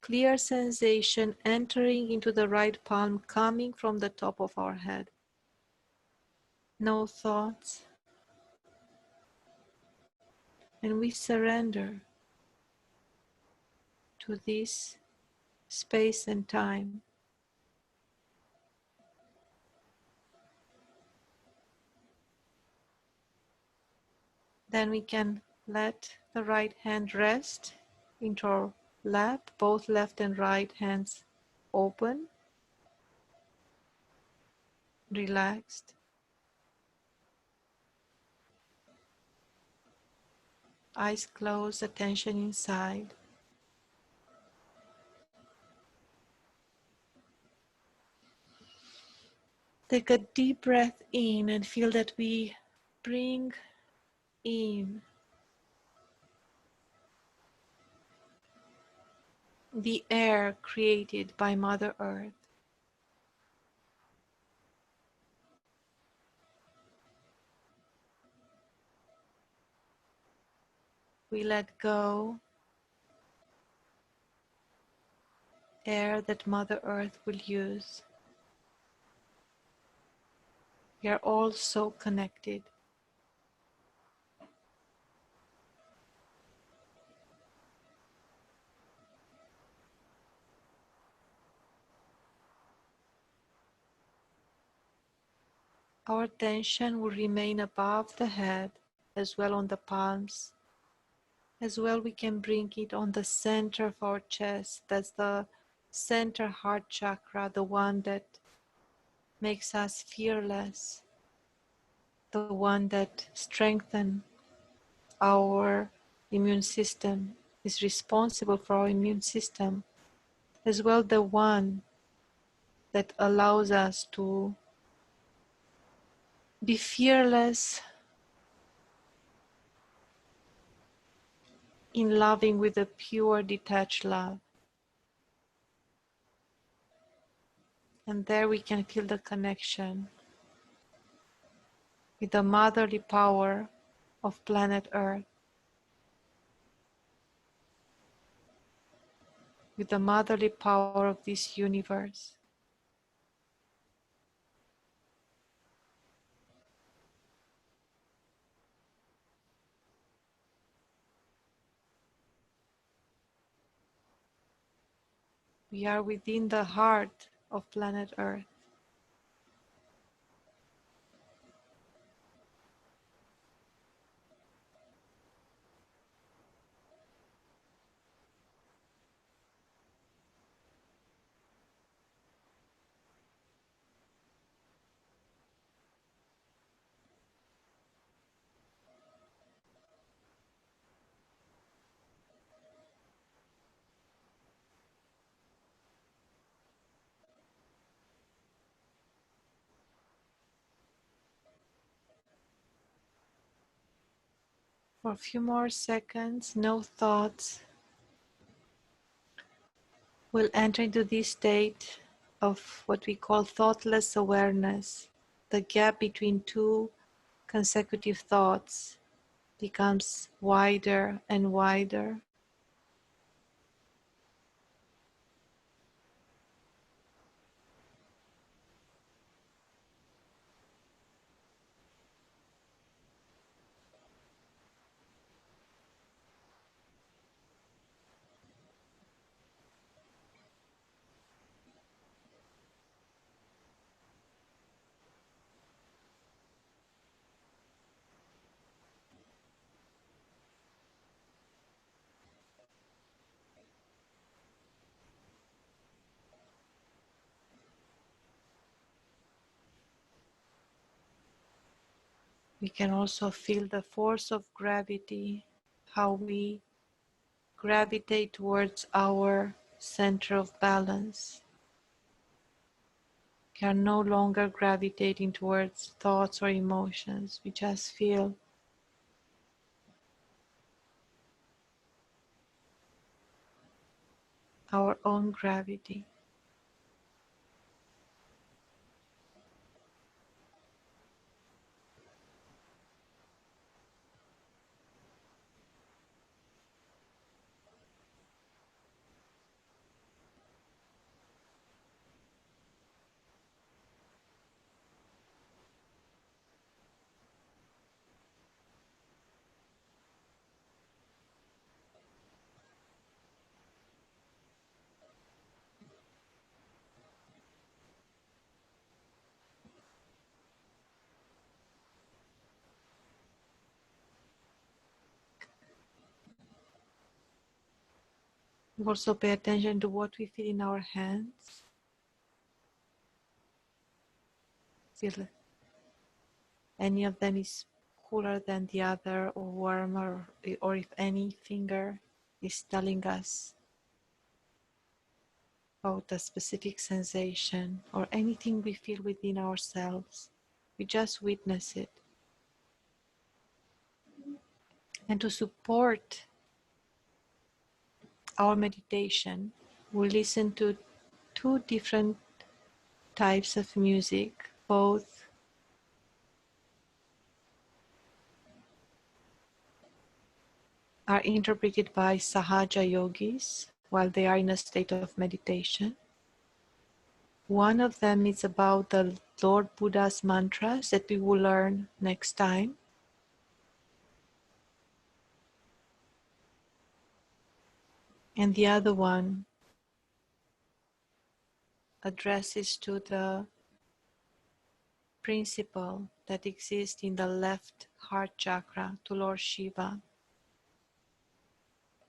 clear sensation entering into the right palm coming from the top of our head. No thoughts. And we surrender to this space and time. Then we can let the right hand rest into our lap, both left and right hands open, relaxed. Eyes closed, attention inside. Take a deep breath in and feel that we bring in the air created by Mother Earth. We let go air that Mother Earth will use. We are all so connected. Our attention will remain above the head, as well on the palms. As well, we can bring it on the center of our chest. That's the center heart chakra, the one that makes us fearless, the one that strengthens our immune system, is responsible for our immune system, as well the one that allows us to be fearless in loving with a pure, detached love. And there we can feel the connection with the motherly power of planet Earth, with the motherly power of this universe. We are within the heart of planet Earth. For a few more seconds, no thoughts. We'll enter into this state of what we call thoughtless awareness. The gap between two consecutive thoughts becomes wider and wider. We can also feel the force of gravity, how we gravitate towards our center of balance. We are no longer gravitating towards thoughts or emotions. We just feel our own gravity. We also pay attention to what we feel in our hands. Feel any of them is cooler than the other or warmer, or if any finger is telling us about a specific sensation or anything we feel within ourselves. We just witness it. And to support our meditation, we listen to two different types of music. Both are interpreted by Sahaja yogis while they are in a state of meditation. One of them is about the Lord Buddha's mantras that we will learn next time. And the other one addresses to the principle that exists in the left heart chakra, to Lord Shiva.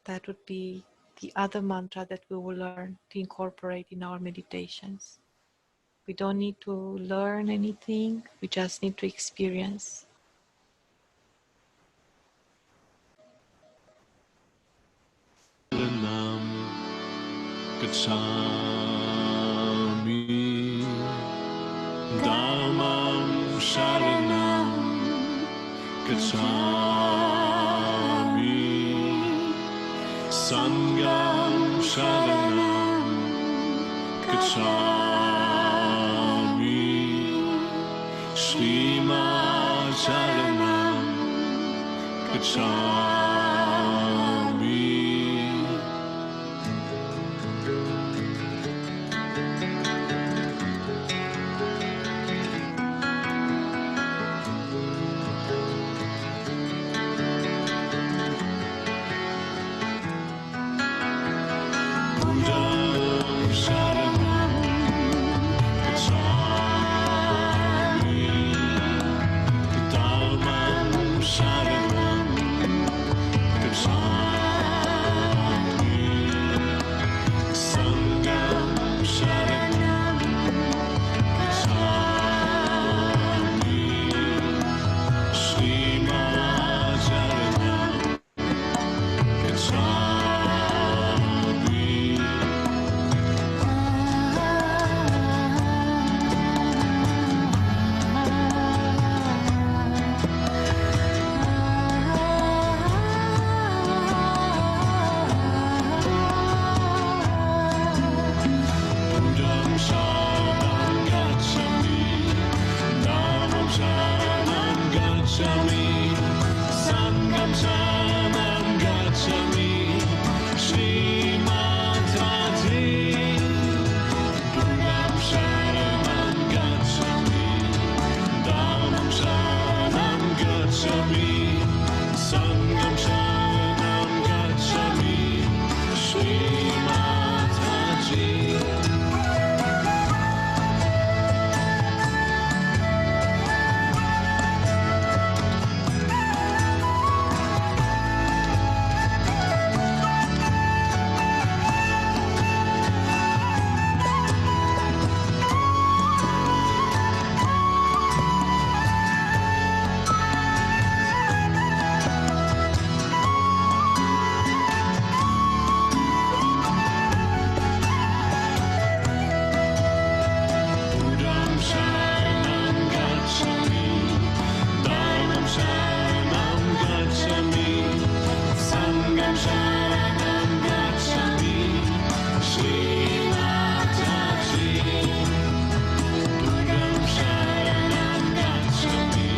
That would be the other mantra that we will learn to incorporate in our meditations. We don't need to learn anything, we just need to experience. Gacchami Dhammam Sharanam Gacchami Sharanam Gacchami, Srimad Sharanam Gacchami. Buddham Sharanam Gacchami, Dhammam Sharanam Gacchami, Sangham Sharanam Gacchami, Srimad Sharanam Gacchami. Buddham Sharanam Gacchami, Dhammam Sharanam Gacchami, Sangham Sharanam Gacchami, Srimad Radhe. Buddham Sharanam Gacchami, Dhammam Sharanam Gacchami, Sangham Sharanam Gacchami, Srimad Radhe. Buddham Sharanam Gacchami, Dhammam Sharanam Gacchami, Sangham Sharanam Gacchami, Srimad Radhe. Buddham Sharanam Gacchami,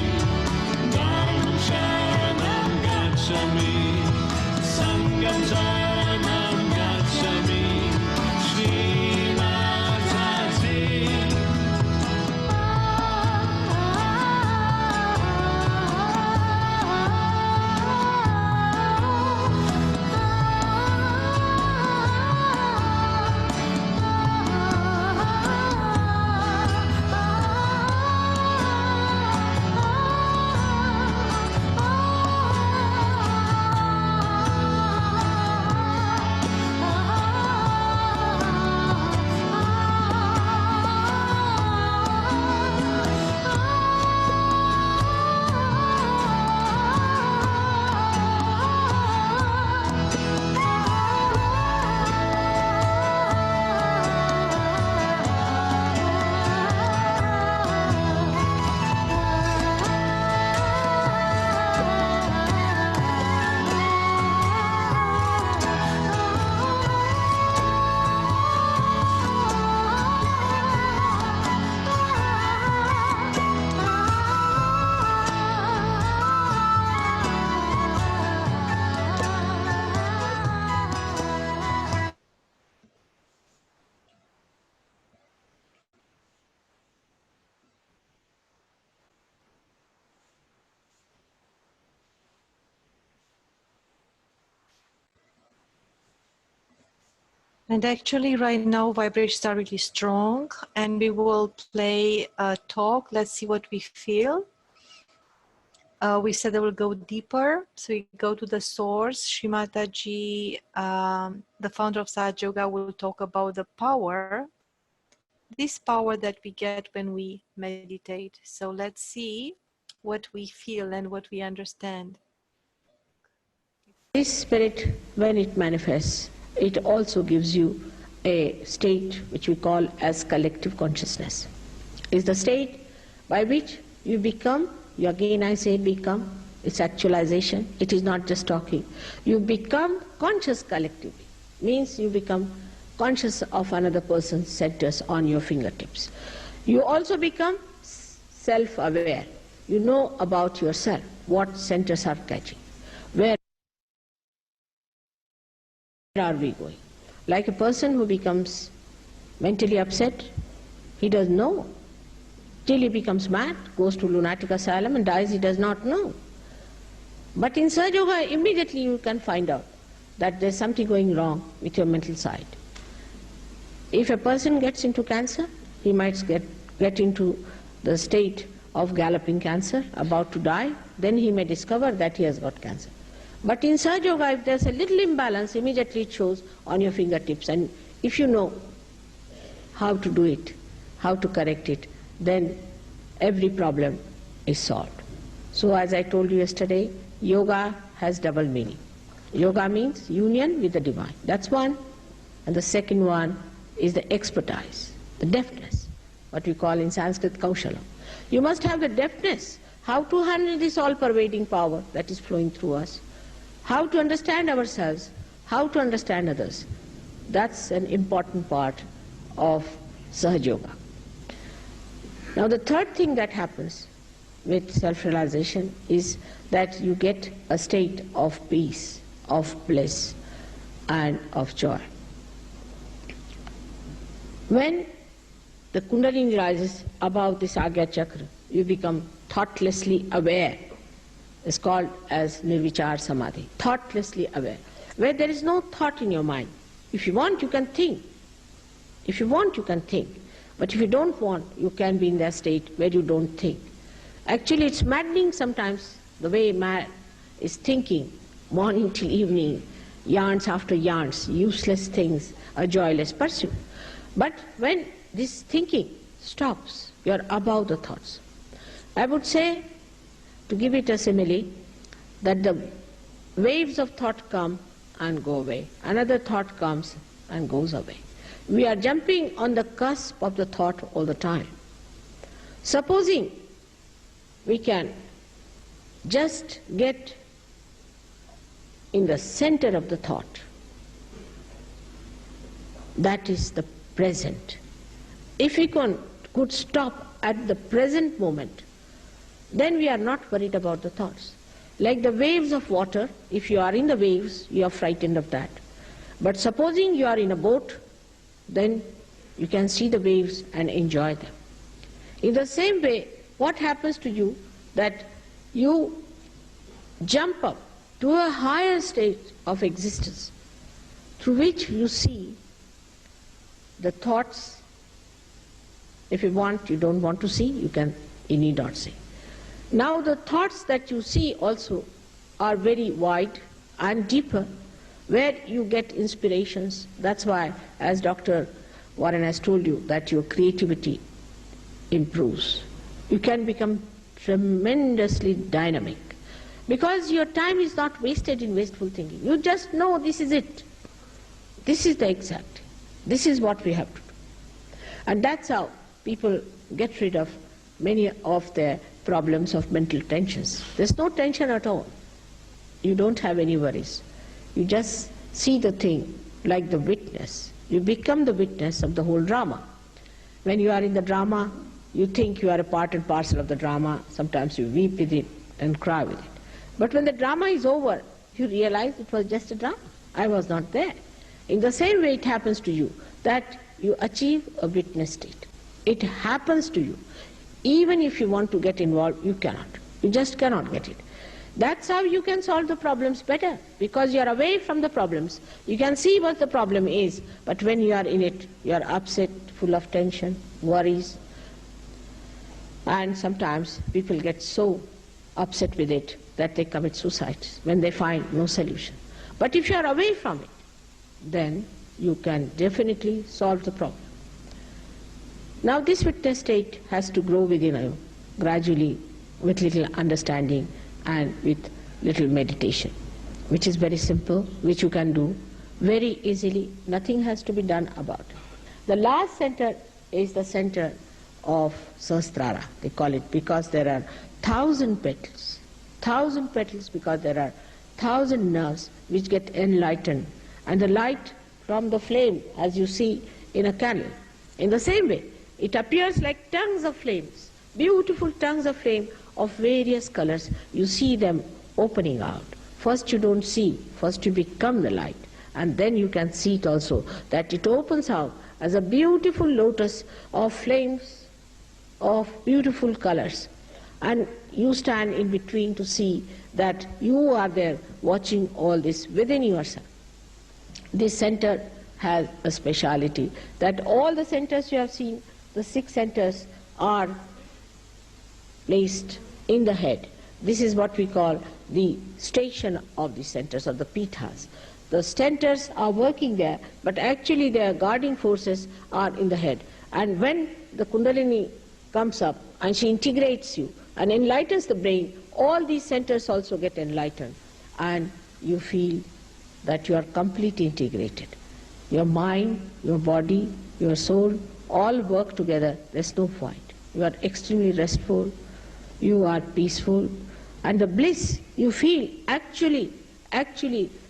Dhammam Sharanam Gacchami, Sangham Sharanam Gacchami, Srimad Radhe. And actually right now vibrations are really strong, and we will play a talk. Let's see what we feel. We said that we'll go deeper. So we go to the source. Shri Mataji, the founder of Sahaja Yoga, will talk about the power, this power that we get when we meditate. So let's see what we feel and what we understand. This spirit, when it manifests, it also gives you a state which we call as collective consciousness. It's the state by which you become, again I say become, it's actualization, it is not just talking. You become conscious collectively. means you become conscious of another person's centers on your fingertips. You also become self-aware. You know about yourself, what centers are catching, where are we going. Like a person who becomes mentally upset, he doesn't know. Till he becomes mad, goes to lunatic asylum and dies, he does not know. But in Sahaja Yoga, immediately you can find out that there's something going wrong with your mental side. If a person gets into cancer, he might get into the state of galloping cancer, about to die, then he may discover that he has got cancer. But in Sahaja Yoga, if there's a little imbalance, immediately it shows on your fingertips. And if you know how to do it, how to correct it, then every problem is solved. So as I told you yesterday, yoga has double meaning. Yoga means union with the divine. That's one. And the second one is the expertise, the deftness, what we call in Sanskrit kaushala. You must have the deftness, how to handle this all-pervading power that is flowing through us, how to understand ourselves, how to understand others. That's an important part of Sahaja Yoga. Now the third thing that happens with self-realization is that you get a state of peace, of bliss, and of joy. When the Kundalini rises above this Agya Chakra, you become thoughtlessly aware. It's called as Nirvichar Samadhi, thoughtlessly aware, where there is no thought in your mind. If you want, you can think. If you want, you can think. But if you don't want, you can be in that state where you don't think. Actually, it's maddening sometimes, the way man is thinking, morning till evening, yarns after yarns, useless things, a joyless pursuit. But when this thinking stops, you are above the thoughts. I would say, to give it a simile, that the waves of thought come and go away. Another thought comes and goes away. We are jumping on the cusp of the thought all the time. Supposing we can just get in the center of the thought, that is the present. If we could stop at the present moment, then we are not worried about the thoughts. Like the waves of water, if you are in the waves, you are frightened of that. But supposing you are in a boat, then you can see the waves and enjoy them. In the same way, what happens to you that you jump up to a higher state of existence through which you see the thoughts. If you want, you don't want to see, you need not see. Now the thoughts that you see also are very wide and deeper, where you get inspirations. That's why, as Dr. Warren has told you, that your creativity improves. You can become tremendously dynamic, because your time is not wasted in wasteful thinking. You just know this is it. This is the exact. This is what we have to do. And that's how people get rid of many of their problems of mental tensions. There's no tension at all. You don't have any worries. You just see the thing like the witness. You become the witness of the whole drama. When you are in the drama, you think you are a part and parcel of the drama. Sometimes you weep with it and cry with it. But when the drama is over, you realize it was just a drama. I was not there. In the same way it happens to you, that you achieve a witness state. It happens to you. Even if you want to get involved, you cannot. You just cannot get it. That's how you can solve the problems better, because you are away from the problems. You can see what the problem is, but when you are in it, you are upset, full of tension, worries. And sometimes people get so upset with it that they commit suicide when they find no solution. But if you are away from it, then you can definitely solve the problem. Now this witness state has to grow within you gradually, with little understanding and with little meditation, which is very simple, which you can do very easily. Nothing has to be done about it. The last center is the center of Sahasrara, they call it, because there are 1,000 petals. 1,000 petals because there are 1,000 nerves which get enlightened, and the light from the flame as you see in a candle. In the same way, it appears like tongues of flames, beautiful tongues of flame of various colors. You see them opening out. First you don't see, first you become the light, and then you can see it also, that it opens out as a beautiful lotus of flames of beautiful colors. And you stand in between to see that you are there watching all this within yourself. This center has a speciality, that all the centers you have seen, the 6 centers, are placed in the head. This is what we call the station of the centers, or the pithas. The centers are working there, but actually their guarding forces are in the head. And when the Kundalini comes up and she integrates you and enlightens the brain, all these centers also get enlightened, and you feel that you are completely integrated. Your mind, your body, your soul all work together. There's no fight. You are extremely restful, you are peaceful, and the bliss you feel actually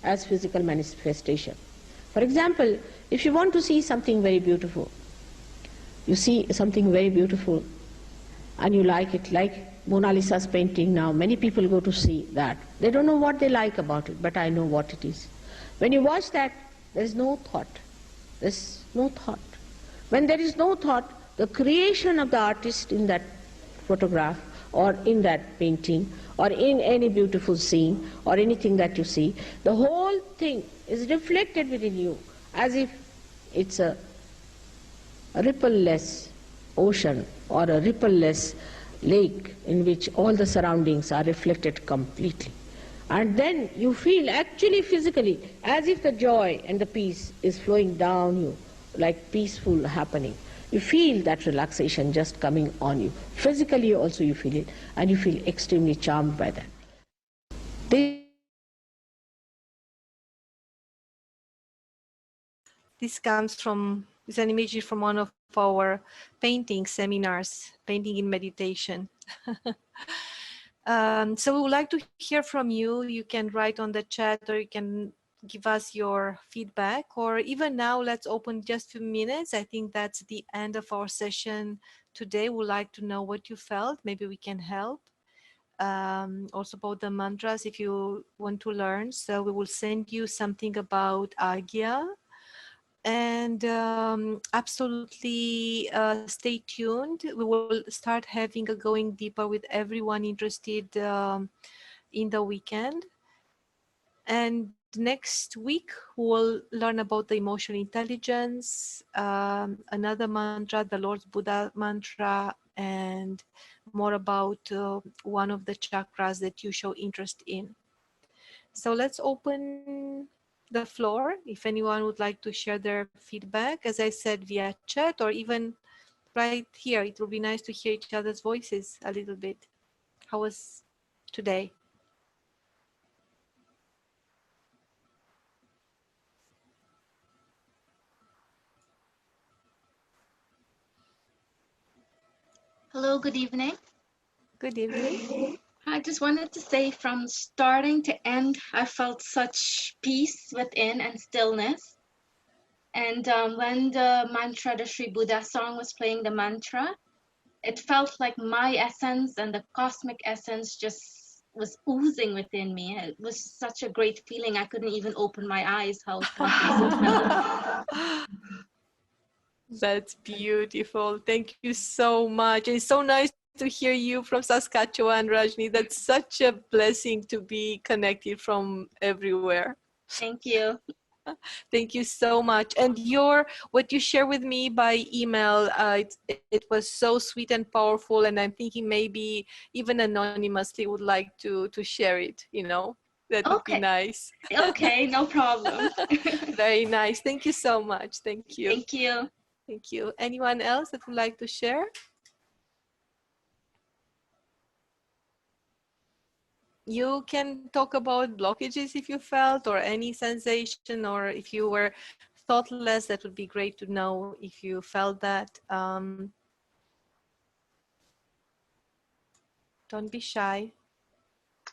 as physical manifestation. For example, if you want to see something very beautiful, you see something very beautiful and you like it, like Mona Lisa's painting now. Many people go to see that. They don't know what they like about it, but I know what it is. When you watch that, there is no thought. There's no thought. When there is no thought, the creation of the artist in that photograph or in that painting or in any beautiful scene or anything that you see, the whole thing is reflected within you as if it's a ripple-less ocean or a ripple-less lake in which all the surroundings are reflected completely. And then you feel actually physically as if the joy and the peace is flowing down you, like peaceful happening. You feel that relaxation just coming on you. Physically also you feel it, and you feel extremely charmed by that. This an imagery from one of our painting seminars, painting in meditation. So we would like to hear from you. You can write on the chat, or you can give us your feedback, or even now let's open just a few minutes. I think that's the end of our session today. We'd like to know what you felt. Maybe we can help. Also about the mantras if you want to learn. So we will send you something about AGNYA. And absolutely stay tuned. We will start having a going deeper with everyone interested in the weekend. And next week, we'll learn about the emotional intelligence, another mantra, the Lord's Buddha mantra, and more about one of the chakras that you show interest in. So let's open the floor. If anyone would like to share their feedback, as I said, via chat or even right here, it will be nice to hear each other's voices a little bit. How was today? Hello, good evening. Good evening. I just wanted to say from starting to end, I felt such peace within and stillness. And when the mantra, the Sri Buddha song was playing the mantra, it felt like my essence and the cosmic essence just was oozing within me. It was such a great feeling. I couldn't even open my eyes, how peace it felt. That's beautiful. Thank you so much. And it's so nice to hear you from Saskatchewan, Rajni. That's such a blessing to be connected from everywhere. Thank you. Thank you so much. And what you share with me by email, it was so sweet and powerful. And I'm thinking maybe even anonymously would like to share it, you know, that would be nice. Okay, no problem. Very nice. Thank you so much. Thank you. Thank you. Thank you. Anyone else that would like to share? You can talk about blockages if you felt, or any sensation, or if you were thoughtless. That would be great to know if you felt that. Don't be shy.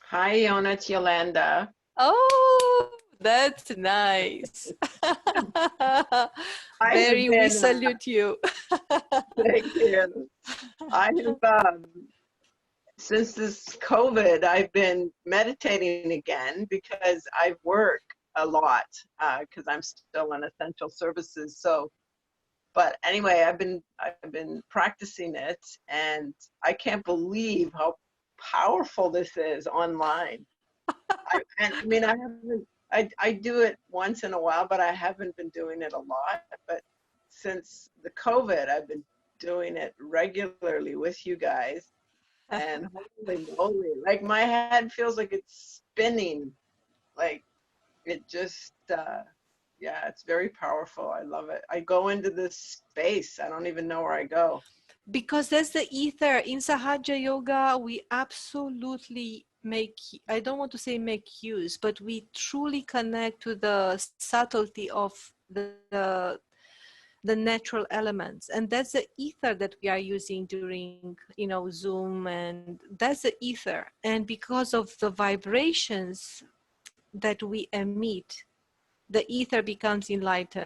Hi, Yona, it's Yolanda. Oh, That's nice. I have Barry, we been, salute you. thank you. I have, since this COVID, I've been meditating again because I work a lot because I'm still in essential services. So, but anyway, I've been practicing it, and I can't believe how powerful this is online. I mean, I haven't. I do it once in a while, but I haven't been doing it a lot. But since the COVID, I've been doing it regularly with you guys, and holy moly, like my head feels like it's spinning, like it just. Yeah, it's very powerful. I love it. I go into this space. I don't even know where I go. Because that's the ether. In Sahaja Yoga, we absolutely make, I don't want to say make use, but we truly connect to the subtlety of the natural elements. And that's the ether that we are using during, Zoom, and that's the ether. And because of the vibrations that we emit, the ether becomes enlightened,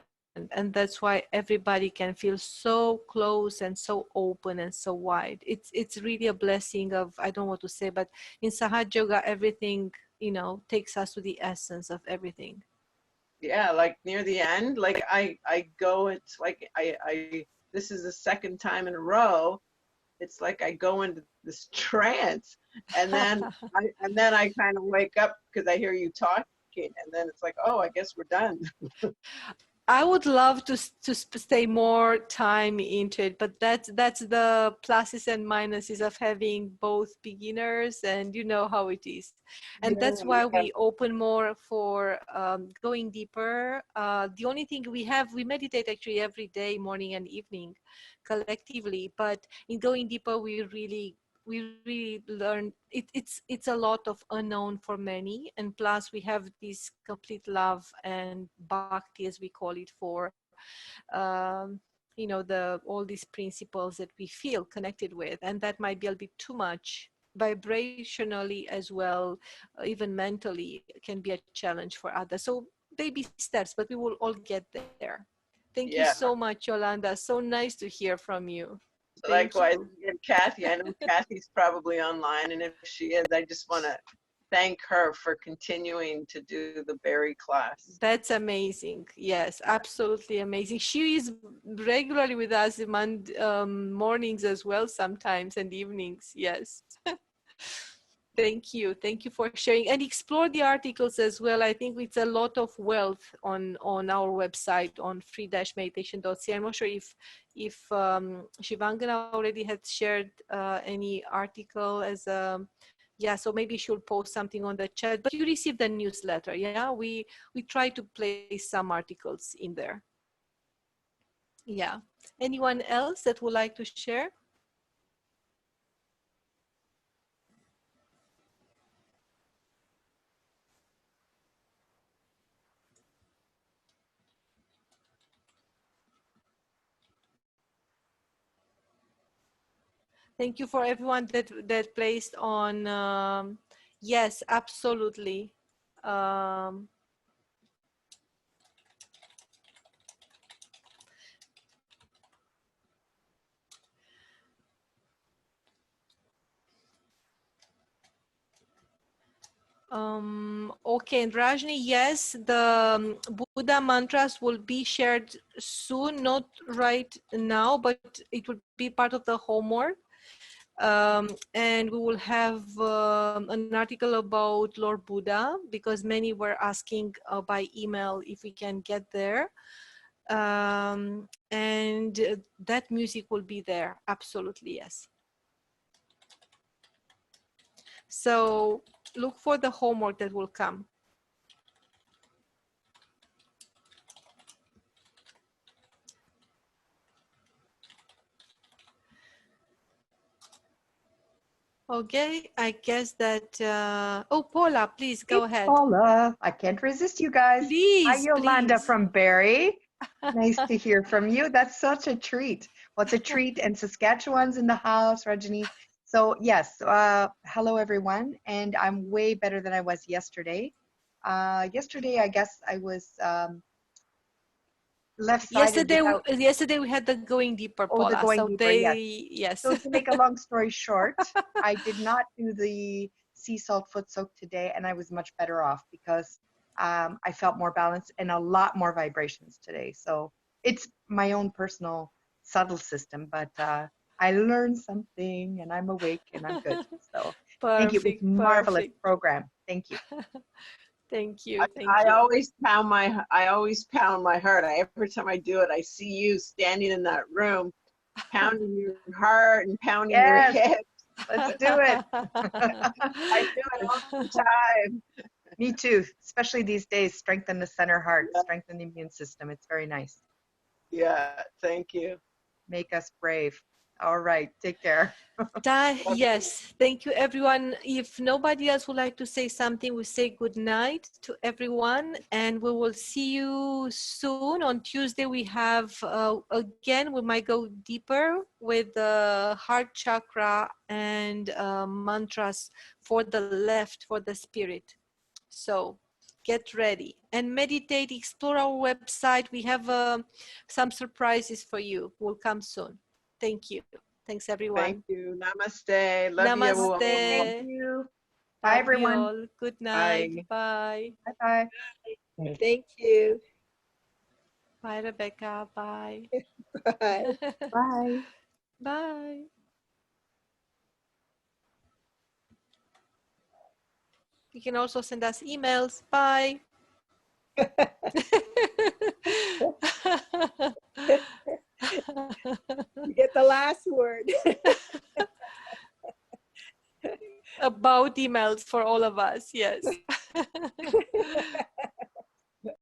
and that's why everybody can feel so close and so open and so wide. It's really a blessing of, I don't want to say, but in Sahaja Yoga, everything takes us to the essence of everything. Yeah, like near the end, like I go, it's like I this is the second time in a row. It's like I go into this trance, and then I kind of wake up because I hear you talking, and then it's like, oh, I guess we're done. I would love to stay more time into it, but that's the pluses and minuses of having both beginners, and you know how it is. And that's why we open more for going deeper. The only thing we meditate actually every day, morning and evening, collectively. But in going deeper, we really learn it's a lot of unknown for many, and plus we have this complete love and bhakti, as we call it, for all these principles that we feel connected with, and that might be a bit too much vibrationally as well, even mentally can be a challenge for others. So baby steps, but we will all get there. Thank you so much, Yolanda. So nice to hear from you. Likewise, and Kathy, I know Kathy's probably online, and if she is, I just want to thank her for continuing to do the Berry class. That's amazing. Yes, absolutely amazing. She is regularly with us mornings as well, sometimes, and evenings. Yes. Thank you. Thank you for sharing, and explore the articles as well. I think it's a lot of wealth on our website on free-meditation.ca. I'm not sure if Shivangana already had shared any article as a, so maybe she'll post something on the chat, but you received the newsletter. Yeah, we try to place some articles in there. Yeah. Anyone else that would like to share? Thank you for everyone that placed on. Yes, absolutely. Okay, and Rajni, yes, the Buddha mantras will be shared soon, not right now, but it will be part of the homework. And we will have an article about Lord Buddha, because many were asking by email if we can get there. And that music will be there, absolutely, yes. So look for the homework that will come. Okay, I guess that, oh, Paula, please go ahead. Paula, I can't resist you guys. Please, Hi, Yolanda please. from Barrie. Nice to hear from you. That's such a treat. What's a treat? And Saskatchewan's in the house, Rajani. So yes, hello everyone. And I'm way better than I was yesterday. Yesterday, I guess I was left-sided without. Yesterday we had the going deeper, Oh, the Paula. going So deeper, yes. yes. So to make a long story short, I did not do the sea salt foot soak today, and I was much better off because I felt more balanced and a lot more vibrations today. So it's my own personal subtle system, but I learned something and I'm awake and I'm good. So thank you. It was Perfect, a marvelous perfect. program. Thank you. Thank you, thank I you. always pound my heart. Every time I do it, I see you standing in that room, pounding your heart and pounding your Yes, head. let's do it. I do it all the time. Me too, especially these days. Strengthen the center heart, strengthen the immune system. It's very nice. Yeah, thank you. Make us brave. All right, take care. Yes, thank you, everyone. If nobody else would like to say something, we say good night to everyone, and we will see you soon. On Tuesday, we have, again, we might go deeper with the heart chakra and mantras for the left, for the spirit. So get ready and meditate, explore our website. We have some surprises for you. Will come soon. Thank you. Thanks, everyone. Thank you. Namaste. Love you all. Thank Namaste. you. Love Bye, you everyone. all. Good night. Bye. Bye. Bye-bye. Thank you. Bye, Rebecca. Bye. Bye. Bye. Bye. You can also send us emails. Bye. You get the last word. About emails for all of us. Yes.